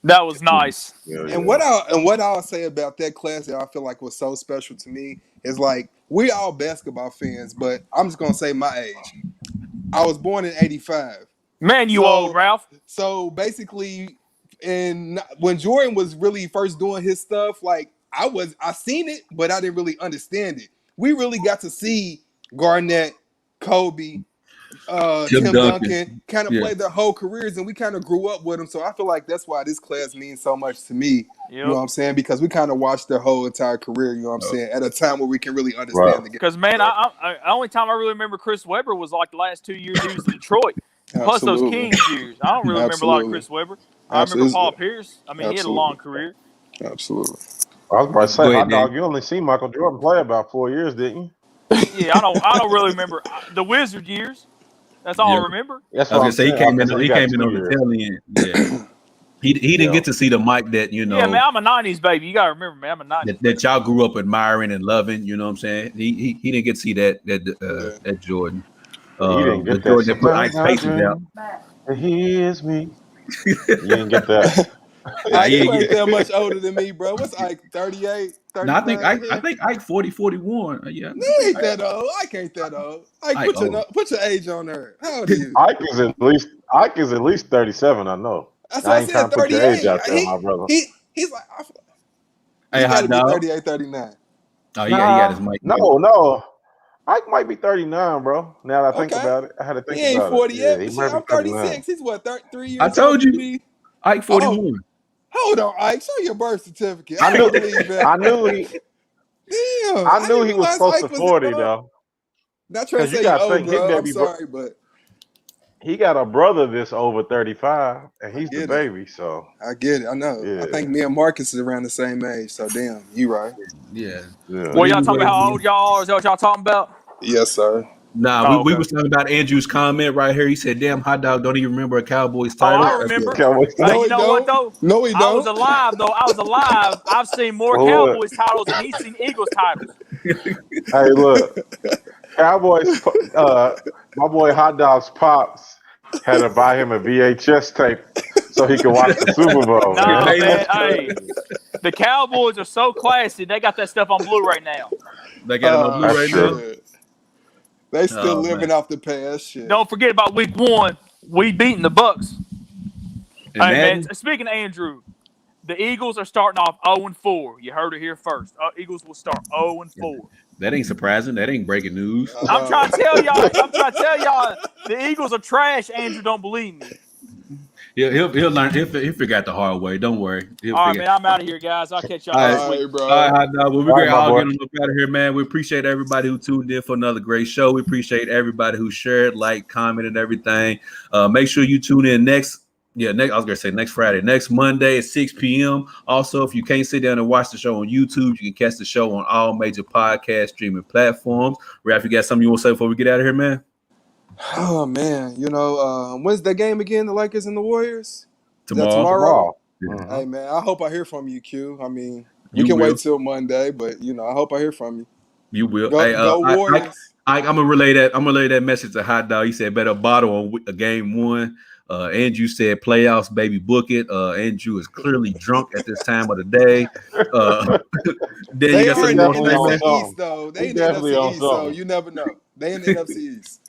That was nice. Yeah, And yeah. what I'll say about that class that I feel like was so special to me is like we all basketball fans, but I'm just gonna say my age. I was born in '85, Man, you old, so Ralph. basically, and when Jordan was really first doing his stuff, like I seen it, but I didn't really understand it. We really got to see Garnett, Kobe, Tim Tim Duncan. Duncan kind of Yeah. play their whole careers, and we kind of grew up with them. So I feel like that's why this class means so much to me. You know Yep. what I'm saying? Because we kind of watched their whole entire career. You know what I'm saying? At a time where we can really Right. understand the game. Because man, Bro. the only time I really remember Chris Webber was like the last 2 years he was in Detroit. Plus those Absolutely, Kings years. I don't really remember a lot of absolutely, Chris Webber. I remember Paul absolutely, Pierce. I mean, he had a long absolutely, career. absolutely. I was about to say, Go ahead, hot Dan. dog. You only seen Michael Jordan play about 4 years, didn't you? Yeah, I don't really remember the Wizard years. That's all Yeah. I remember. That's I was what gonna I'm say he saying. came Okay, in. so you He got came in two on the years. tail end. Yeah. He didn't Yeah. get to see the Mike that Yeah, man, I'm a '90s baby. You gotta remember, man, I'm a '90s baby. that y'all grew up admiring and loving. You know what I'm saying? He didn't get to see that Yeah. that Jordan. He didn't The get that. Jordan that put Sometimes Ike's I faces out. dream that he is me. You didn't get that. Nah, Ike, you yeah, ain't that much older than me, bro. What's Ike? 38, no, I think 39? I think Ike 40, 41. Yeah, I He think ain't that old. Ike ain't that old. Ike, Ike old. put your age on there. How old are you? Ike is at least 37. I know. That's what I I ain't trying said, to put your age 38. out there, my brother. He's like, Hey, he got to hot be dog. 38, 39. Oh, he got his Nah, mic. no. Ike might be 39, bro. Now that I think Okay. about it, I had to think He ain't about it. 40 Yeah, yet, he but shit, might be I'm 39. 36. He's what, 3 I years older told than you, me? Ike Oh, 41. hold on, Ike. Show your birth certificate. I I knew, can't believe that. I knew he, Damn. I I knew didn't he was realize close to Ike was that 40 old. though, Not trying to because you say you got to old, think his bro. I'm baby, sorry, but he got a brother that's over 35, and I he's the get it. baby. So I get it. I know. I yeah, think me and Marcus is around the same age. So damn, you right. Yeah. yeah. But Well, y'all talking anyway, about how man, old y'all are? Is that what y'all talking about? Yes, sir. Nah, Oh, we okay. was talking about Andrew's comment right here. He said, "Damn, hot dog don't even remember a Cowboys Oh, title." I That's remember. what- Cowboys. No, You he know what don't. though? No, he I was don't. alive though. I was alive. I've seen more Well, Cowboys titles than he's seen Eagles titles. hey, look, Cowboys. My boy Hot Dog's pops had to buy him a VHS tape so he could watch the Super Bowl. Nah, Hey, man. that's Hey, the Cowboys are so classy. They got that stuff on Blu-ray now. They got it on Oh Blu That's right now. true. shit. They still Oh living man, off the past shit. Don't forget about Week 1. We beating the Bucks. and Hey, man. Madden, Speaking of Andrew, the Eagles are starting off 0-4. You heard it here first. Eagles will start 0-4. that ain't surprising. That ain't breaking news. I'm trying to tell y'all. The Eagles are trash. Andrew don't believe me. He'll learn. He'll figure out the hard way. Don't worry. He'll All right, figure. man. I'm out of here, guys. I'll catch y'all All next right. All week. right, bro. All right, hot dog. Well, we're All right, gonna my all boy. get on up out of here, man. We appreciate everybody who tuned in for another great show. We appreciate everybody who shared, liked, commented, everything. Make sure you tune in next Friday, next Monday at 6 p.m. Also, if you can't sit down and watch the show on YouTube, you can catch the show on all major podcast streaming platforms. Raph, you got something you want to say before we get out of here, man? Oh man, when's that game again? The Lakers and the Warriors. Is that Tomorrow, tomorrow? Mhm. Hey man, I hope I hear from you, Q. I mean, we you can will. wait till Monday, but I hope I hear from you. You will. Go Hey, go Warriors. I'm gonna relay that. I'm gonna relay that message to Hot Dog. He said better bottle on a game one. Andrew said playoffs, baby, book it. Andrew is clearly drunk at this time of the day. Then you They got are something in you the want to say, on man? NFC East something. though. He They in the definitely NFC on East, so something. you never know. They in the NFC East.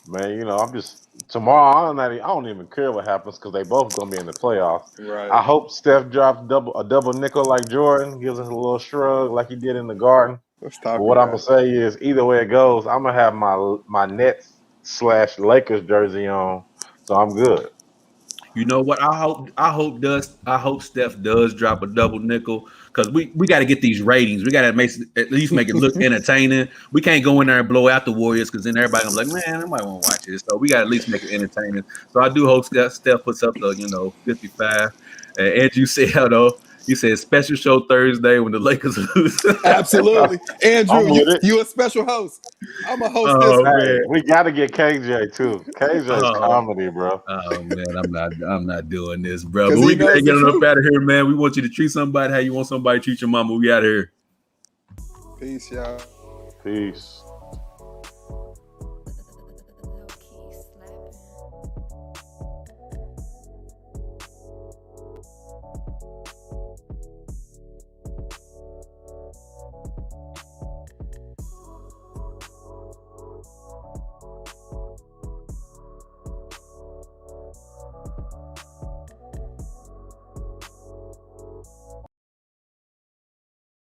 Man, I'm just tomorrow. I don't even care what happens because they both gonna be in the playoffs. Right. I hope Steph drops a double nickel like Jordan, gives us a little shrug like he did in the Garden. Let's But talk what I'm gonna about it. say is, either way it goes, I'm gonna have my Nets/Lakers jersey on, so I'm good. You know what? I hope Steph does drop a double nickel because we got to get these ratings. We got to at least make it look entertaining. We can't go in there and blow out the Warriors because then everybody gonna be like, man, I might want to watch this. So we got to at least make it entertaining. So I do hope Steph puts up the 55. And you said though, you said special show Thursday when the Lakers lose. Absolutely. I'm Andrew, you with it. you a special host. I'm a host this Oh week. Hey, man. we got to get KJ too. KJ's Oh, comedy, bro. oh man, I'm not doing this, bro. Because But he we knows gotta the get on up truth. out of here, man. We want you to treat somebody how you want somebody to treat your mama. We out of here. Peace, y'all. Peace.